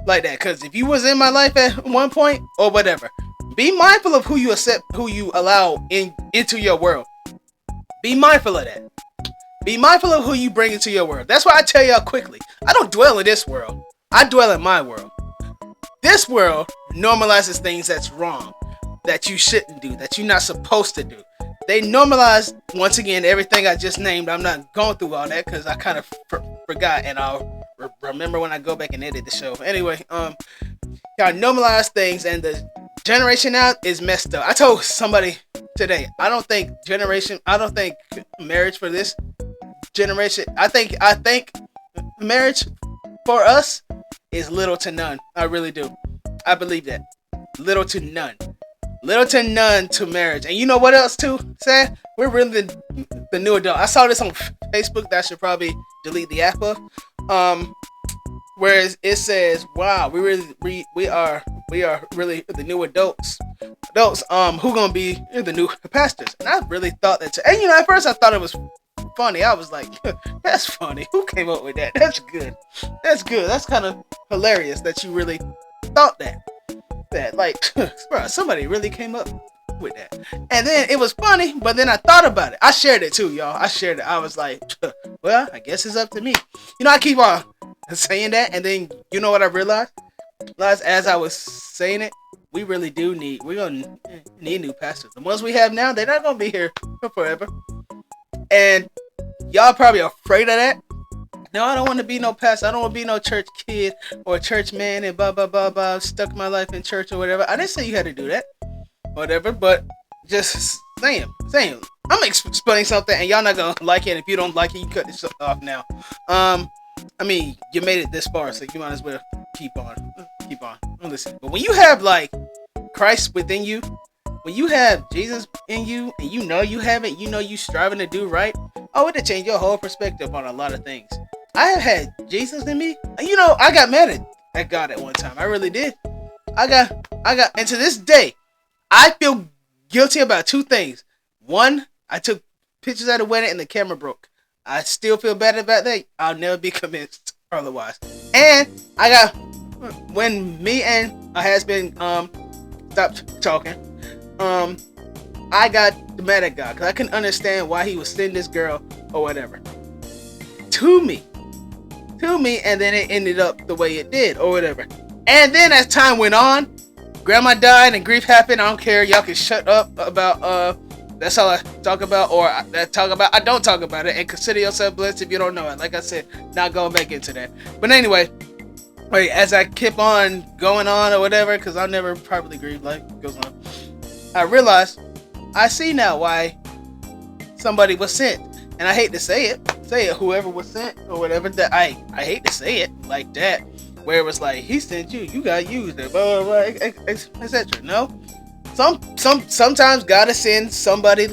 like that. Because if you was in my life at one point, or whatever, be mindful of who you accept, who you allow into your world. Be mindful of that. Be mindful of who you bring into your world. That's why I tell y'all quickly. I don't dwell in this world. I dwell in my world. This world normalizes things that's wrong, that you shouldn't do, that you're not supposed to do. They normalize, once again, everything I just named. I'm not going through all that because I kind of forgot, and I'll remember when I go back and edit the show. Anyway, y'all normalize things, and the generation now is messed up. I told somebody today, I don't think marriage for this generation, I think marriage for us is little to none. I really do. I believe that. Little to none. Little to none to marriage. And you know what else too, Sam? We're really the new adult. I saw this on Facebook that I should probably delete the app of. Where it says, wow, we are really the new adults. Who gonna be the new pastors? And I really thought that and at first I thought it was funny. I was like, that's funny. Who came up with that? That's good. That's kind of hilarious that you really thought that like, bro, somebody really came up with that. And then it was funny, but then I thought about it. I shared it too, y'all. I was like, well, I guess it's up to me. I keep on saying that, and then you know what I realized as I was saying it, we're gonna need new pastors. The ones we have now, they're not gonna be here for forever. And y'all probably afraid of that. No, I don't want to be no pastor. I don't want to be no church kid or church man and blah, blah, blah, blah. Stuck my life in church or whatever. I didn't say you had to do that. Whatever, but just saying. I'm explaining something and y'all not going to like it. And if you don't like it, you cut this off now. You made it this far, so you might as well keep on. Listen, but when you have like Christ within you, when you have Jesus in you and you have it, you striving to do right, it'll change your whole perspective on a lot of things. I have had Jesus in me. And I got mad at God at one time. I really did. And to this day, I feel guilty about two things. One, I took pictures at a wedding and the camera broke. I still feel bad about that. I'll never be convinced otherwise. And when me and my husband stopped talking, I got mad at God because I couldn't understand why he was sending this girl or whatever to me, and then it ended up the way it did or whatever. And then as time went on, grandma died and grief happened. I don't care. Y'all can shut up about that's all I talk about, or I don't talk about it, and consider yourself blessed if you don't know it. Like I said, not going back into that. But anyway, as I keep on going on or whatever, because I'll never properly grieve, life goes on, I realized I see now why somebody was sent. And I hate to say it, whoever was sent or whatever, that I hate to say it like that, where it was like, he sent you, you got used, blah, blah, blah, etc. No, sometimes God has sent somebody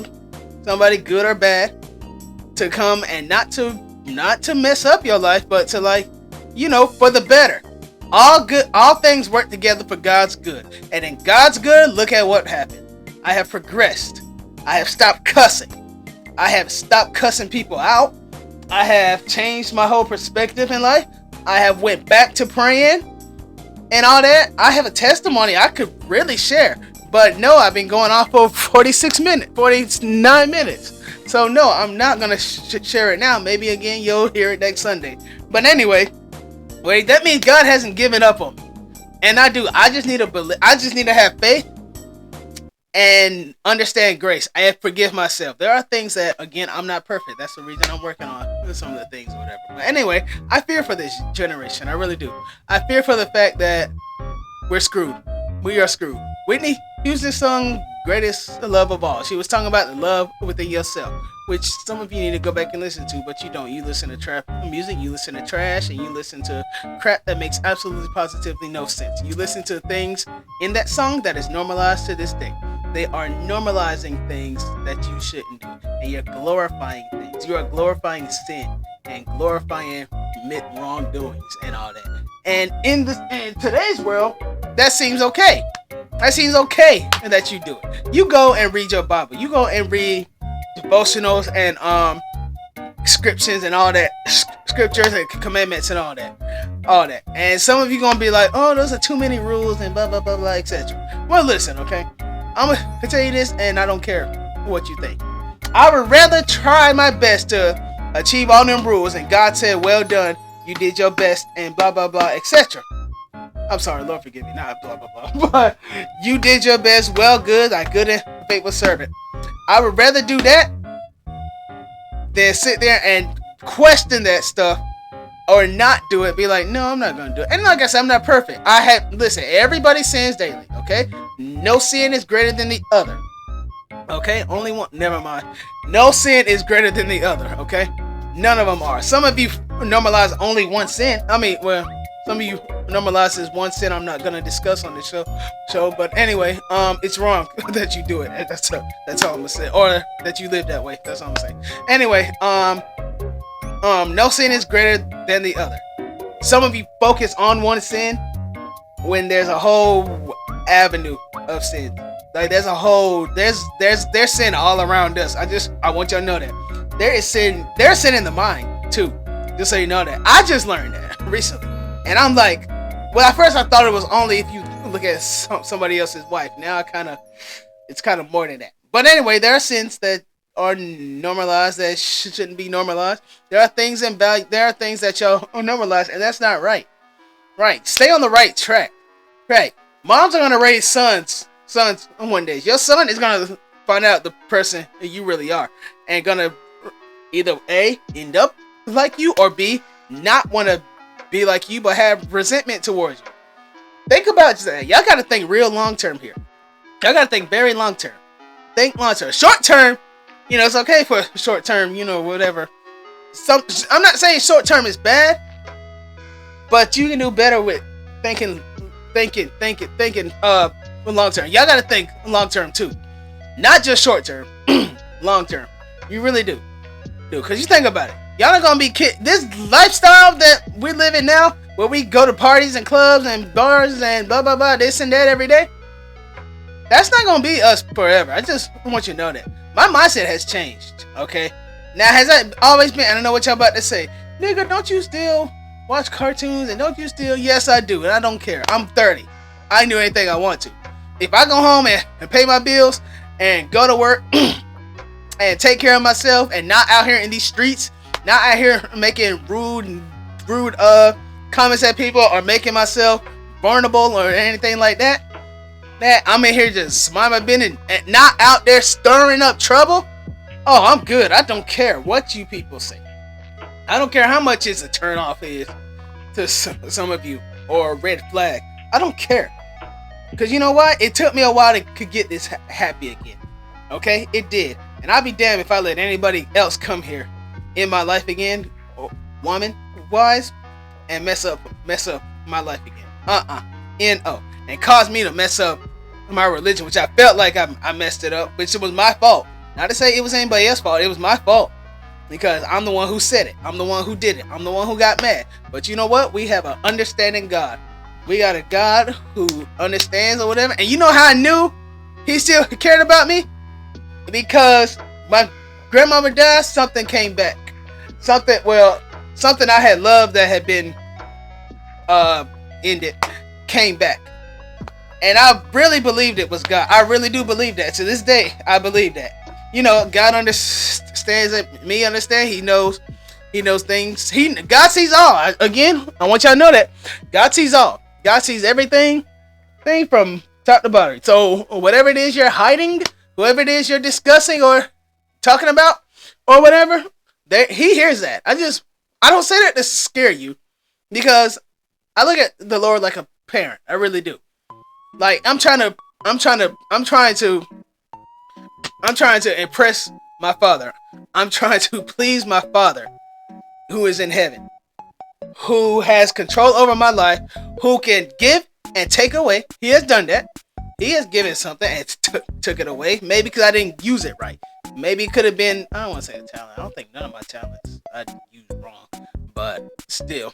good or bad to come and not to mess up your life, but to for the better. All things work together for God's good. And in God's good, look at what happened. I have progressed. I have stopped cussing. I have stopped cussing people out. I have changed my whole perspective in life. I have went back to praying and all that. I have a testimony I could really share. But no, I've been going off for 49 minutes. So no, I'm not going to share it now. Maybe again, you'll hear it next Sunday. But anyway, that means God hasn't given up on me. And I do. I just need to have faith and understand grace. I forgive myself. There are things that, again, I'm not perfect. That's the reason I'm working on some of the things or whatever. But anyway, I fear for this generation. I really do. I fear for the fact that we're screwed. We are screwed. Whitney Houston song greatest love of all. She was talking about the love within yourself, which some of you need to go back and listen to, but you don't. You listen to trap music, you listen to trash, and you listen to crap that makes absolutely positively no sense. You listen to things in that song that is normalized to this day. They are normalizing things that you shouldn't do, and you're glorifying things. You are glorifying sin and glorifying wrongdoings and all that. And in today's world, that seems okay. That seems okay that you do it. You go and read your Bible. You go and read devotionals and scriptures and all that, scriptures and commandments and all that. And some of you gonna be like, oh, those are too many rules and blah blah blah blah, etc. Well, listen, okay, I'm gonna tell you this, and I don't care what you think. I would rather try my best to achieve all them rules, and God said, well done, you did your best, and blah blah blah, etc. I'm sorry, Lord forgive me, not blah blah blah, but you did your best, well good, thy good and faithful servant. I would rather do that than sit there and question that stuff or not do it. Be like, no, I'm not gonna do it. And like I said, I'm not perfect. Listen, everybody sins daily, okay? No sin is greater than the other. Okay? Only one, never mind. No sin is greater than the other, okay? None of them are. Some of you normalize only one sin. Some of you normalize this one sin I'm not gonna discuss on this show. But anyway, it's wrong that you do it. That's all I'm gonna say. Or that you live that way. That's all I'm saying. Anyway, no sin is greater than the other. Some of you focus on one sin when there's a whole avenue of sin. Like there's sin all around us. I want y'all to know that there's sin in the mind too. Just so you know that. I just learned that recently, and I'm like, well, at first I thought it was only if you look at somebody else's wife. Now it's kind of more than that. But anyway, there are sins that are normalized that shouldn't be normalized. There are things in value. There are things that y'all normalize, and that's not right. Right. Stay on the right track. Right. Moms are gonna raise sons one day. Your son is gonna find out the person you really are, and gonna either A, end up like you, or B, not want to be like you but have resentment towards you. Think about that. Y'all gotta think real long term here. Y'all gotta think very long term. Think long term. Short term, it's okay for short term, whatever. I'm not saying short term is bad, but you can do better with thinking long term. Y'all gotta think long term too, not just short term. Long term, you really do, because you think about it. Y'all are gonna be this lifestyle that we're living now, where we go to parties and clubs and bars and blah blah blah, this and that every day. That's not gonna be us forever. I just want you to know that my mindset has changed. Okay, now has that always been? I don't know what y'all about to say, nigga. Don't you still watch cartoons and don't you still? Yes, I do, and I don't care. I'm 30. I can do anything I want to. If I go home and pay my bills and go to work and take care of myself and not out here in these streets, not out here making rude comments at people or making myself vulnerable or anything like that, I'm in here just mind my business and not out there stirring up trouble. Oh, I'm good. I don't care what you people say. I don't care how much it's a turn off is to some of you or a red flag. I don't care. Because you know what? It took me a while to get this happy again. Okay? It did. And I'll be damned if I let anybody else come here in my life again, woman wise, and mess up my life again. N-O. And cause me to mess up my religion, which I felt like I messed it up, which it was my fault. Not to say it was anybody else's fault. It was my fault. Because I'm the one who said it. I'm the one who did it. I'm the one who got mad. But you know what? We have an understanding God. We got a God who understands or whatever. And you know how I knew he still cared about me? Because my grandmama died, something came back. Something I had loved that had been ended came back. And I really believed it was God. I really do believe that. To this day, I believe that. God understands it. Me understand. He knows things. God sees all. Again, I want y'all to know that. God sees all. God sees everything from top to bottom. So whatever it is you're hiding, whoever it is you're discussing or talking about or whatever, he hears that. I don't say that to scare you, because I look at the Lord like a parent. I really do. Like I'm trying to I'm trying to impress my Father. I'm trying to please my Father who is in heaven, who has control over my life, who can give and take away. He has done that. He has given something and took it away. Maybe because I didn't use it right. Maybe it could have been, I don't want to say a talent. I don't think none of my talents I used wrong. But still,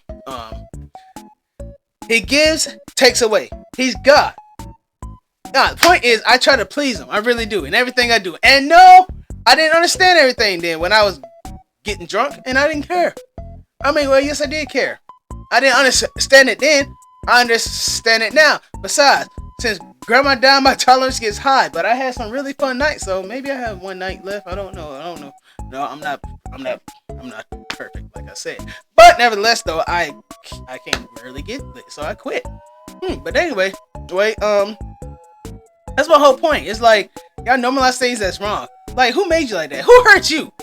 he gives, takes away. He's God. Now, the point is, I try to please him. I really do. In everything I do. And no, I didn't understand everything then when I was getting drunk, and I didn't care. I mean, well, yes, I did care. I didn't understand it then. I understand it now. Besides, since grandma died, my tolerance gets high. But I had some really fun nights, so maybe I have one night left. I don't know. No, I'm not perfect, like I said. But nevertheless, though, I can't really get lit, so I quit. But anyway, that's my whole point. It's like, y'all normalize things that's wrong. Like, who made you like that? Who hurt you?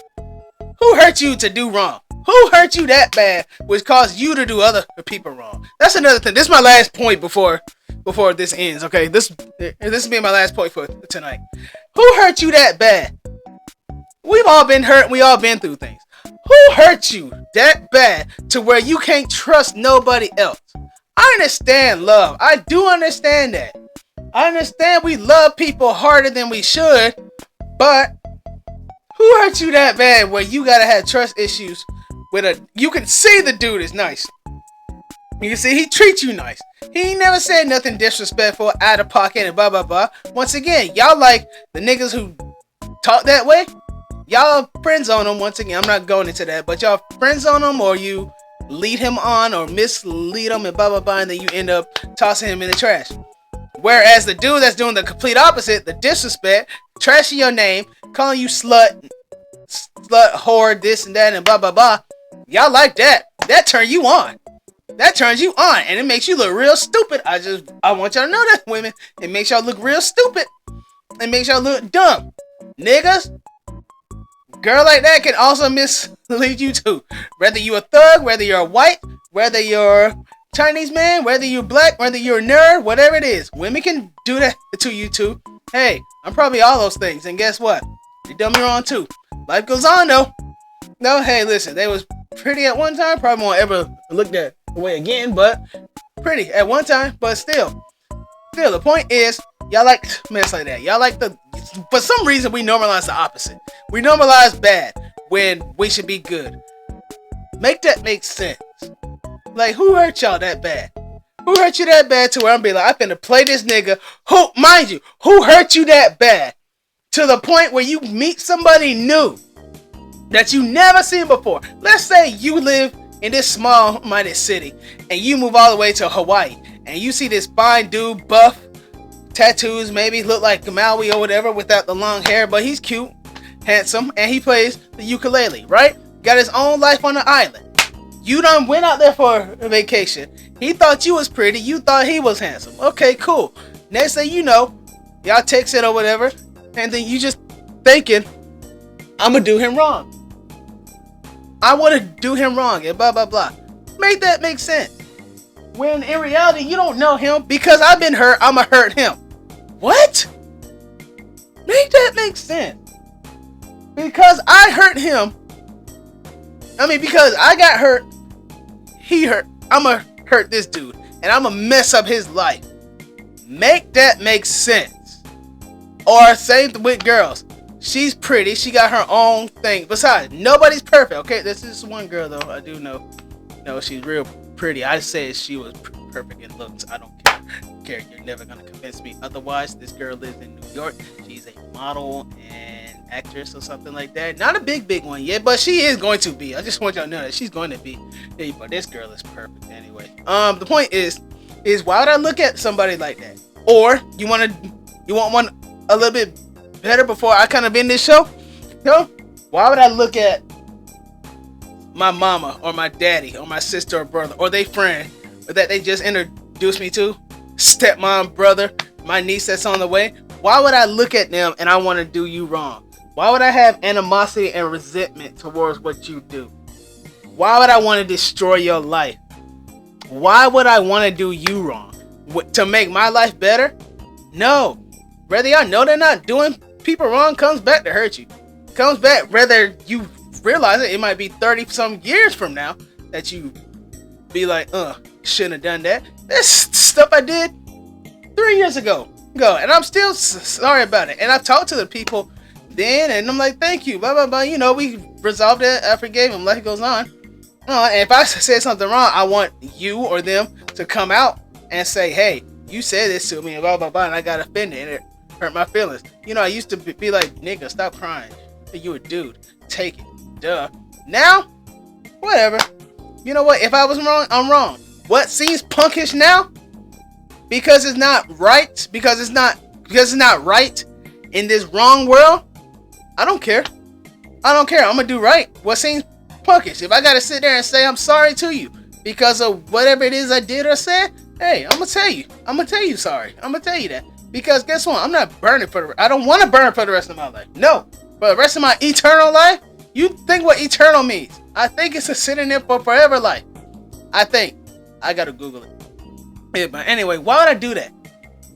Who hurt you to do wrong? Who hurt you that bad, which caused you to do other people wrong? That's another thing. This is my last point before this ends. Okay, this will be my last point for tonight. Who hurt you that bad? We've all been hurt. We all been through things. Who hurt you that bad to where you can't trust nobody else? I understand love. I do understand that. I understand we love people harder than we should, but who hurt you that bad where you gotta have trust issues with you can see the dude is nice. You can see he treats you nice. He ain't never said nothing disrespectful, out of pocket, and blah blah blah. Once again, y'all like the niggas who talk that way. Y'all friends on him. Once again, I'm not going into that, but y'all friends on him, or you lead him on or mislead him and blah blah blah, and then you end up tossing him in the trash. Whereas the dude that's doing the complete opposite, the disrespect, trashing your name, calling you slut, whore, this and that, and blah blah blah. Y'all like that. That turns you on. That turns you on, and it makes you look real stupid. I want y'all to know that, women. It makes y'all look real stupid. It makes y'all look dumb. Niggas, girl like that can also mislead you too. Whether you a thug, whether you're a white, whether you're Chinese man, whether you're black, whether you're a nerd, whatever it is, women can do that to you too. Hey, I'm probably all those things, and guess what? You done me wrong too. Life goes on though. No, hey, listen, they was pretty at one time. Probably won't ever look that way again, but pretty at one time. But still, the point is, y'all like mess like that. Y'all like for some reason we normalize the opposite. We normalize bad when we should be good. Make that make sense. Like, who hurt y'all that bad? Who hurt you that bad to where I'm be like, I'm finna play this nigga? Who, mind you, who hurt you that bad to the point where you meet somebody new that you never seen before? Let's say you live in this small-minded city and you move all the way to Hawaii and you see this fine dude, buff, tattoos, maybe look like Maui or whatever without the long hair, but he's cute, handsome, and he plays the ukulele, right? Got his own life on the island. You done went out there for a vacation. He thought you was pretty. You thought he was handsome. Okay, cool. Next thing you know, y'all texting or whatever, and then you just thinking, I'm gonna do him wrong. I want to do him wrong and blah, blah, blah. Make that make sense. When in reality, you don't know him. Because I've been hurt, I'm gonna hurt him. What? Make that make sense. Because I hurt him. Because I got hurt, he hurt. I'm gonna hurt this dude. And I'm gonna mess up his life. Make that make sense. Or same with girls. She's pretty. She got her own thing. Besides, nobody's perfect. Okay, this is one girl though. I do know. No, she's real pretty. I said she was perfect in looks. I don't care. You're never gonna convince me otherwise. This girl lives in New York. She's a model and actress or something like that. Not a big one yet, but she is going to be. I just want y'all to know that she's going to be. Hey, but this girl is perfect anyway. The point is why would I look at somebody like that? Or you want one a little bit better before I kind of end this show? Why would I look at my mama or my daddy or my sister or brother or they friend that they just introduced me to, stepmom, brother, my niece that's on the way? Why would I look at them and I want to do you wrong? Why would I have animosity and resentment towards what you do? Why would I want to destroy your life? Why would I want to do you wrong? To make my life better? No. Whether y'all know they're not doing people wrong comes back to hurt you. Comes back whether you realize it. It might be 30 some years from now that you be like, shouldn't have done that. That's stuff I did 3 years ago. And I'm still sorry about it. And I talked to the people then, and I'm like, thank you, blah, blah, blah. You know, we resolved it. I forgave him. Life goes on. And if I said something wrong, I want you or them to come out and say, hey, you said this to me, and blah, blah, blah, and I got offended, and it hurt my feelings. You know, I used to be like, nigga, stop crying. You a dude. Take it. Duh. Now, whatever. You know what? If I was wrong, I'm wrong. What seems punkish now? Because it's not right. Because it's not right in this wrong world. I don't care. I'm gonna do right. What seems punkish? If I gotta sit there and say I'm sorry to you because of whatever it is I did or said, hey, I'm gonna tell you. I'm gonna tell you sorry. I'm gonna tell you that. Because guess what? I'm not burning I don't want to burn for the rest of my life. No. For the rest of my eternal life, you think what eternal means? I think it's a synonym for forever life. I think. I gotta Google it. Yeah, but anyway, why would I do that?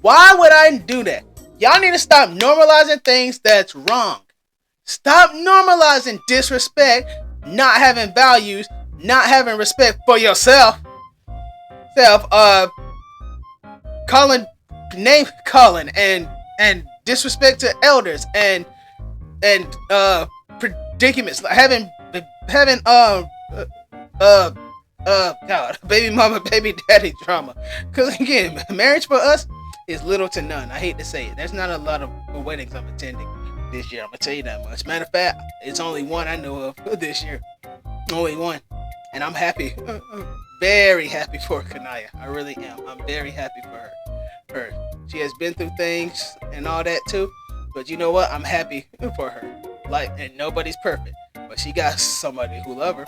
Why would I do that? Y'all need to stop normalizing things that's wrong. Stop normalizing disrespect, not having values, not having respect for yourself. Name calling and disrespect to elders and predicaments, like having God, baby mama, baby daddy drama. Because again, marriage for us is little to none. I hate to say it. There's not a lot of weddings I'm attending this year. I'm gonna tell you that much. Matter of fact, it's only one I know of this year. Only one, and I'm happy, very happy for Kanaya. I really am. I'm very happy for her. She has been through things and all that too, but you know what? I'm happy for her. Like, and nobody's perfect, but she got somebody who love her.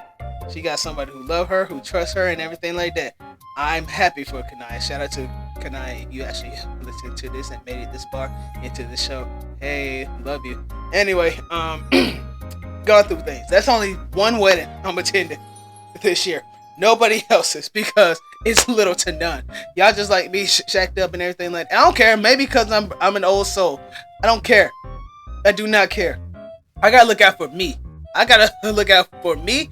She got somebody who love her, who trusts her, and everything like that. I'm happy for Kanaya. Shout out to Kanaya if you actually listened to this and made it this far into the show. Hey, love you. Anyway, gone through things. That's only one wedding I'm attending this year. Nobody else's, because it's little to none. Y'all just like me, shacked up and everything like that. I don't care. Maybe because I'm an old soul. I don't care. I do not care. I gotta look out for me. I gotta look out for me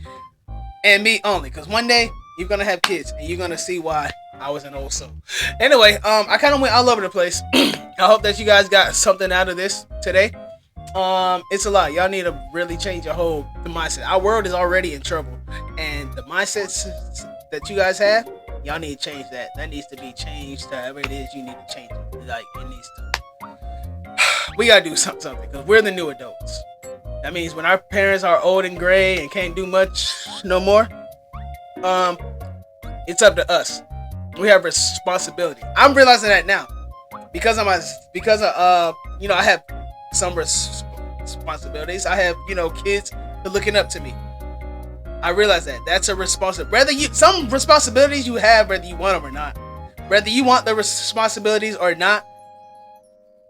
and me only. Because one day you're gonna have kids and you're gonna see why I was an old soul. Anyway, I kind of went all over the place. I hope that you guys got something out of this today. It's a lot. Y'all need to really change the mindset. Our world is already in trouble, and the mindsets that you guys have, y'all need to change that. That needs to be changed. However it is, you need to change it. Like, it needs to. We gotta do something because we're the new adults. That means when our parents are old and gray and can't do much no more, it's up to us. We have responsibility. I'm realizing that now because I have some responsibilities. I have, kids looking up to me. I realize that that's a responsibility. Some responsibilities you have, whether you want them or not. Whether you want the responsibilities or not,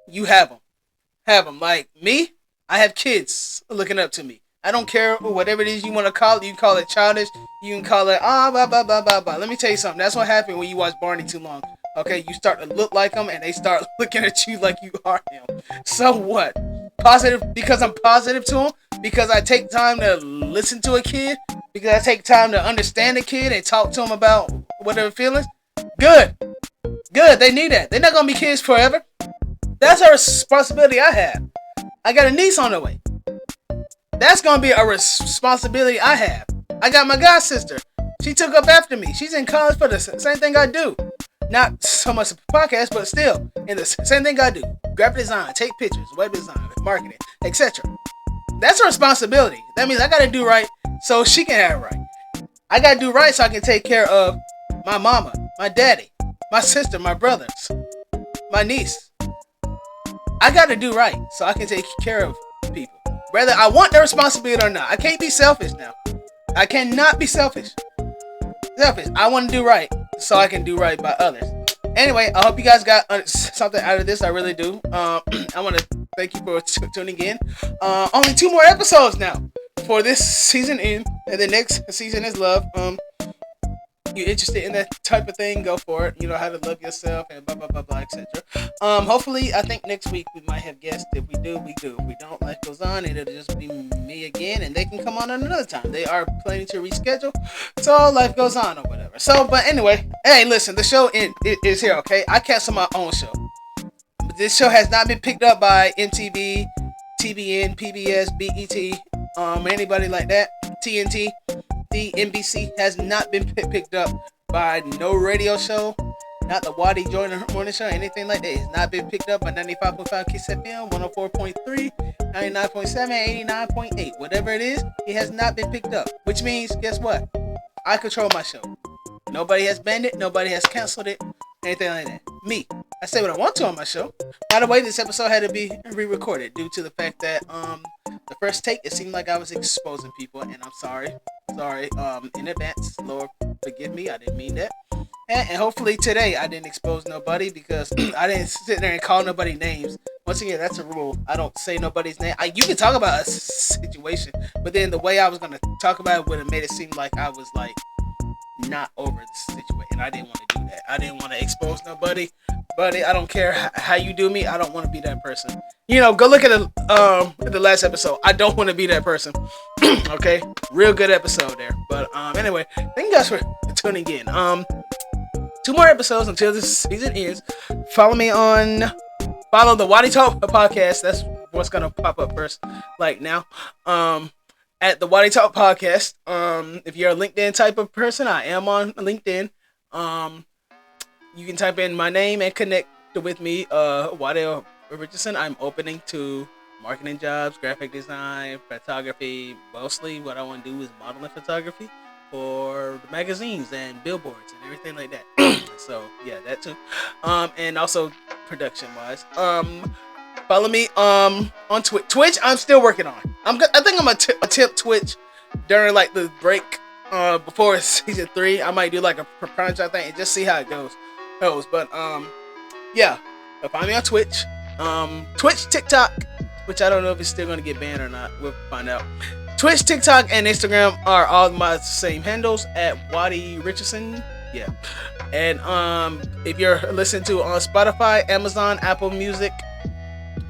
you have them. Like me, I have kids looking up to me. I don't care whatever it is you want to call it. You can call it childish. You can call it blah blah blah blah blah. Let me tell you something. That's what happened when you watch Barney too long. Okay, you start to look like him, and they start looking at you like you are him. So what? Positive because I'm positive to him. Because I take time to listen to a kid. Because I take time to understand a kid and talk to him about whatever feelings. Good. They need that. They're not gonna be kids forever. That's a responsibility I have. I got a niece on the way. That's gonna be a responsibility I have. I got my god sister. She took up after me. She's in college for the same thing I do. Not so much a podcast, but still in the same thing I do. Graphic design, take pictures, web design, marketing, etc. That's a responsibility. That means I gotta do right so she can have right. I gotta do right so I can take care of my mama, my daddy, my sister, my brothers, my niece. I gotta do right so I can take care of people. Whether I want the responsibility or not. I can't be selfish now. I cannot be selfish. I want to do right so I can do right by others. Anyway, I hope you guys got something out of this. I really do. I want to thank you for tuning in. Only 2 more episodes now for this season in, and the next season is love. you're interested in that type of thing, go for it. You know how to love yourself and blah blah blah blah, etc. Hopefully, I think next week we might have guests. If we do, we do. If we don't, life goes on, and it'll just be me again, and they can come on another time. They are planning to reschedule, so life goes on or whatever. So, but anyway, hey, listen, the show is here. Okay, I cancel my own show. This show has not been picked up by MTV, TBN, PBS, BET, anybody like that. TNT, the NBC has not been picked up by no radio show, not the Waddy Joyner Morning Show, anything like that. It's not been picked up by 95.5 Kiss FM, 104.3, 99.7, 89.8, whatever it is. It has not been picked up, which means, guess what? I control my show. Nobody has banned it. Nobody has canceled it. Anything like that. Me. I say what I want to on my show. By the way, this episode had to be re-recorded due to the fact that the first take, it seemed like I was exposing people, and I'm sorry. Sorry, in advance. Lord, forgive me. I didn't mean that. And hopefully today I didn't expose nobody, because I didn't sit there and call nobody names. Once again, that's a rule. I don't say nobody's name. You can talk about a situation, but then the way I was going to talk about it would have made it seem like I was like not over the situation. I didn't want to do that. I didn't want to expose nobody. Buddy, I don't care how you do me. I don't want to be that person. You know, go look at the last episode. I don't want to be that person. Okay, real good episode there. But anyway, thank you guys for tuning in. 2 more episodes until this season ends. Follow the Waddy Talk podcast. That's what's gonna pop up first, like now. At the Waddy Talk podcast. If you're a LinkedIn type of person, I am on LinkedIn. You can type in my name and connect with me, Waddell Richardson. I'm opening to marketing jobs, graphic design, photography. Mostly what I want to do is modeling photography for magazines and billboards and everything like that. So yeah, that too. And also production wise. Follow me on Twitch. I'm still working on. I think I'm gonna attempt Twitch during like the break before season 3. I might do like a proprietary thing and just see how it goes. But yeah, find me on Twitch, TikTok, which I don't know if it's still gonna get banned or not. We'll find out. Twitch, TikTok, and Instagram are all my same handles at Waddell Richardson. Yeah, and if you're listening to on Spotify, Amazon, Apple Music,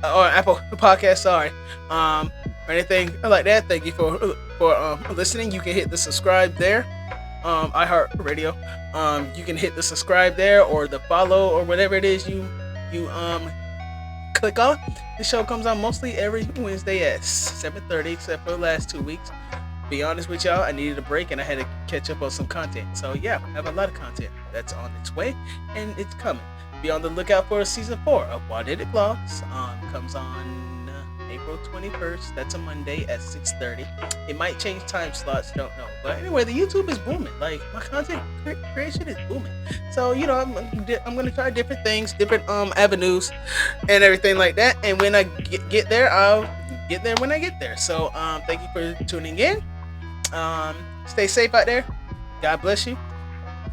or Apple Podcast, sorry, or anything like that, thank you for listening. You can hit the subscribe there. iHeartRadio. You can hit the subscribe there or the follow or whatever it is you click on. The show comes on mostly every Wednesday at 7:30, except for the last 2 weeks. Be honest with y'all, I needed a break and I had to catch up on some content. So yeah, I have a lot of content that's on its way and it's coming. Be on the lookout for season 4 of Waddidit Vlogs. Comes on April 21st. That's a Monday at 6:30. It might change time slots, don't know. But anyway, the YouTube is booming. Like, my content creation is booming. So, you know, I'm gonna try different things, different avenues, and everything like that. And when I get there, I'll get there when I get there. So, thank you for tuning in. Stay safe out there. God bless you.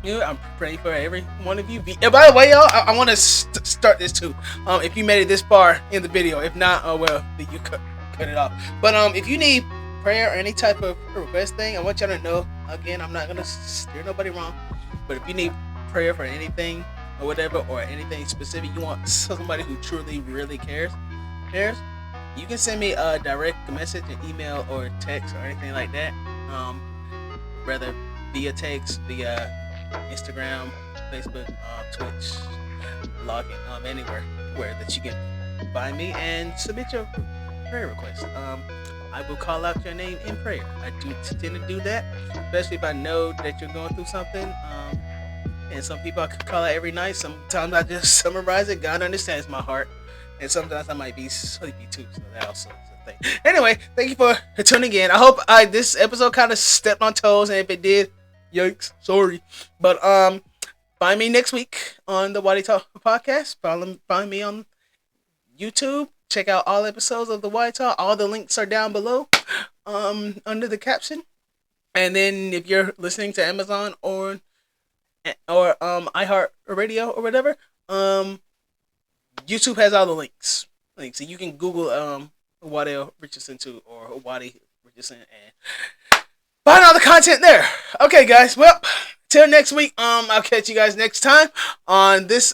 I'm praying for every one of you. And by the way, y'all, I want to start this too. If you made it this far in the video, if not, oh well, then you cut it off. But if you need prayer or any type of request thing, I want y'all to know. Again, I'm not gonna steer nobody wrong, but if you need prayer for anything or whatever, or anything specific, you want somebody who truly really cares, you can send me a direct message, an email, or text, or anything like that. Rather via text, via Instagram, Facebook, Twitch, login, anywhere where that you can find me and submit your prayer request. I will call out your name in prayer. I do tend to do that, especially if I know that you're going through something. And some people I could call out every night. Sometimes I just summarize it. God understands my heart, and sometimes I might be sleepy too. So that also is a thing. Anyway, thank you for tuning in. I hope this episode kind of stepped on toes, and if it did, yikes, sorry. But find me next week on the Waddy Talk podcast. Find me on YouTube. Check out all episodes of the Waddy Talk. All the links are down below, under the caption. And then if you're listening to Amazon or iHeartRadio or whatever, YouTube has all the links. So you can Google Waddell Richardson too, or Waddy Richardson, and find all the content there. Okay, guys. Well, till next week, I'll catch you guys next time on this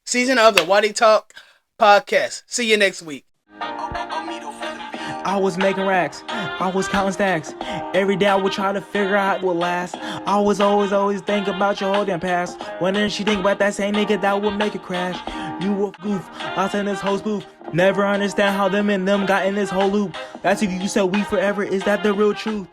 season of the Waddy Talk podcast. See you next week. I was making racks, I was counting stacks. Every day I would try to figure out what would last. I was always think about your whole damn past. Wondering she think about that same nigga that would make it crash. You a goof, lost in this whole spoof. Never understand how them and them got in this whole loop. That's if you said we forever, is that the real truth?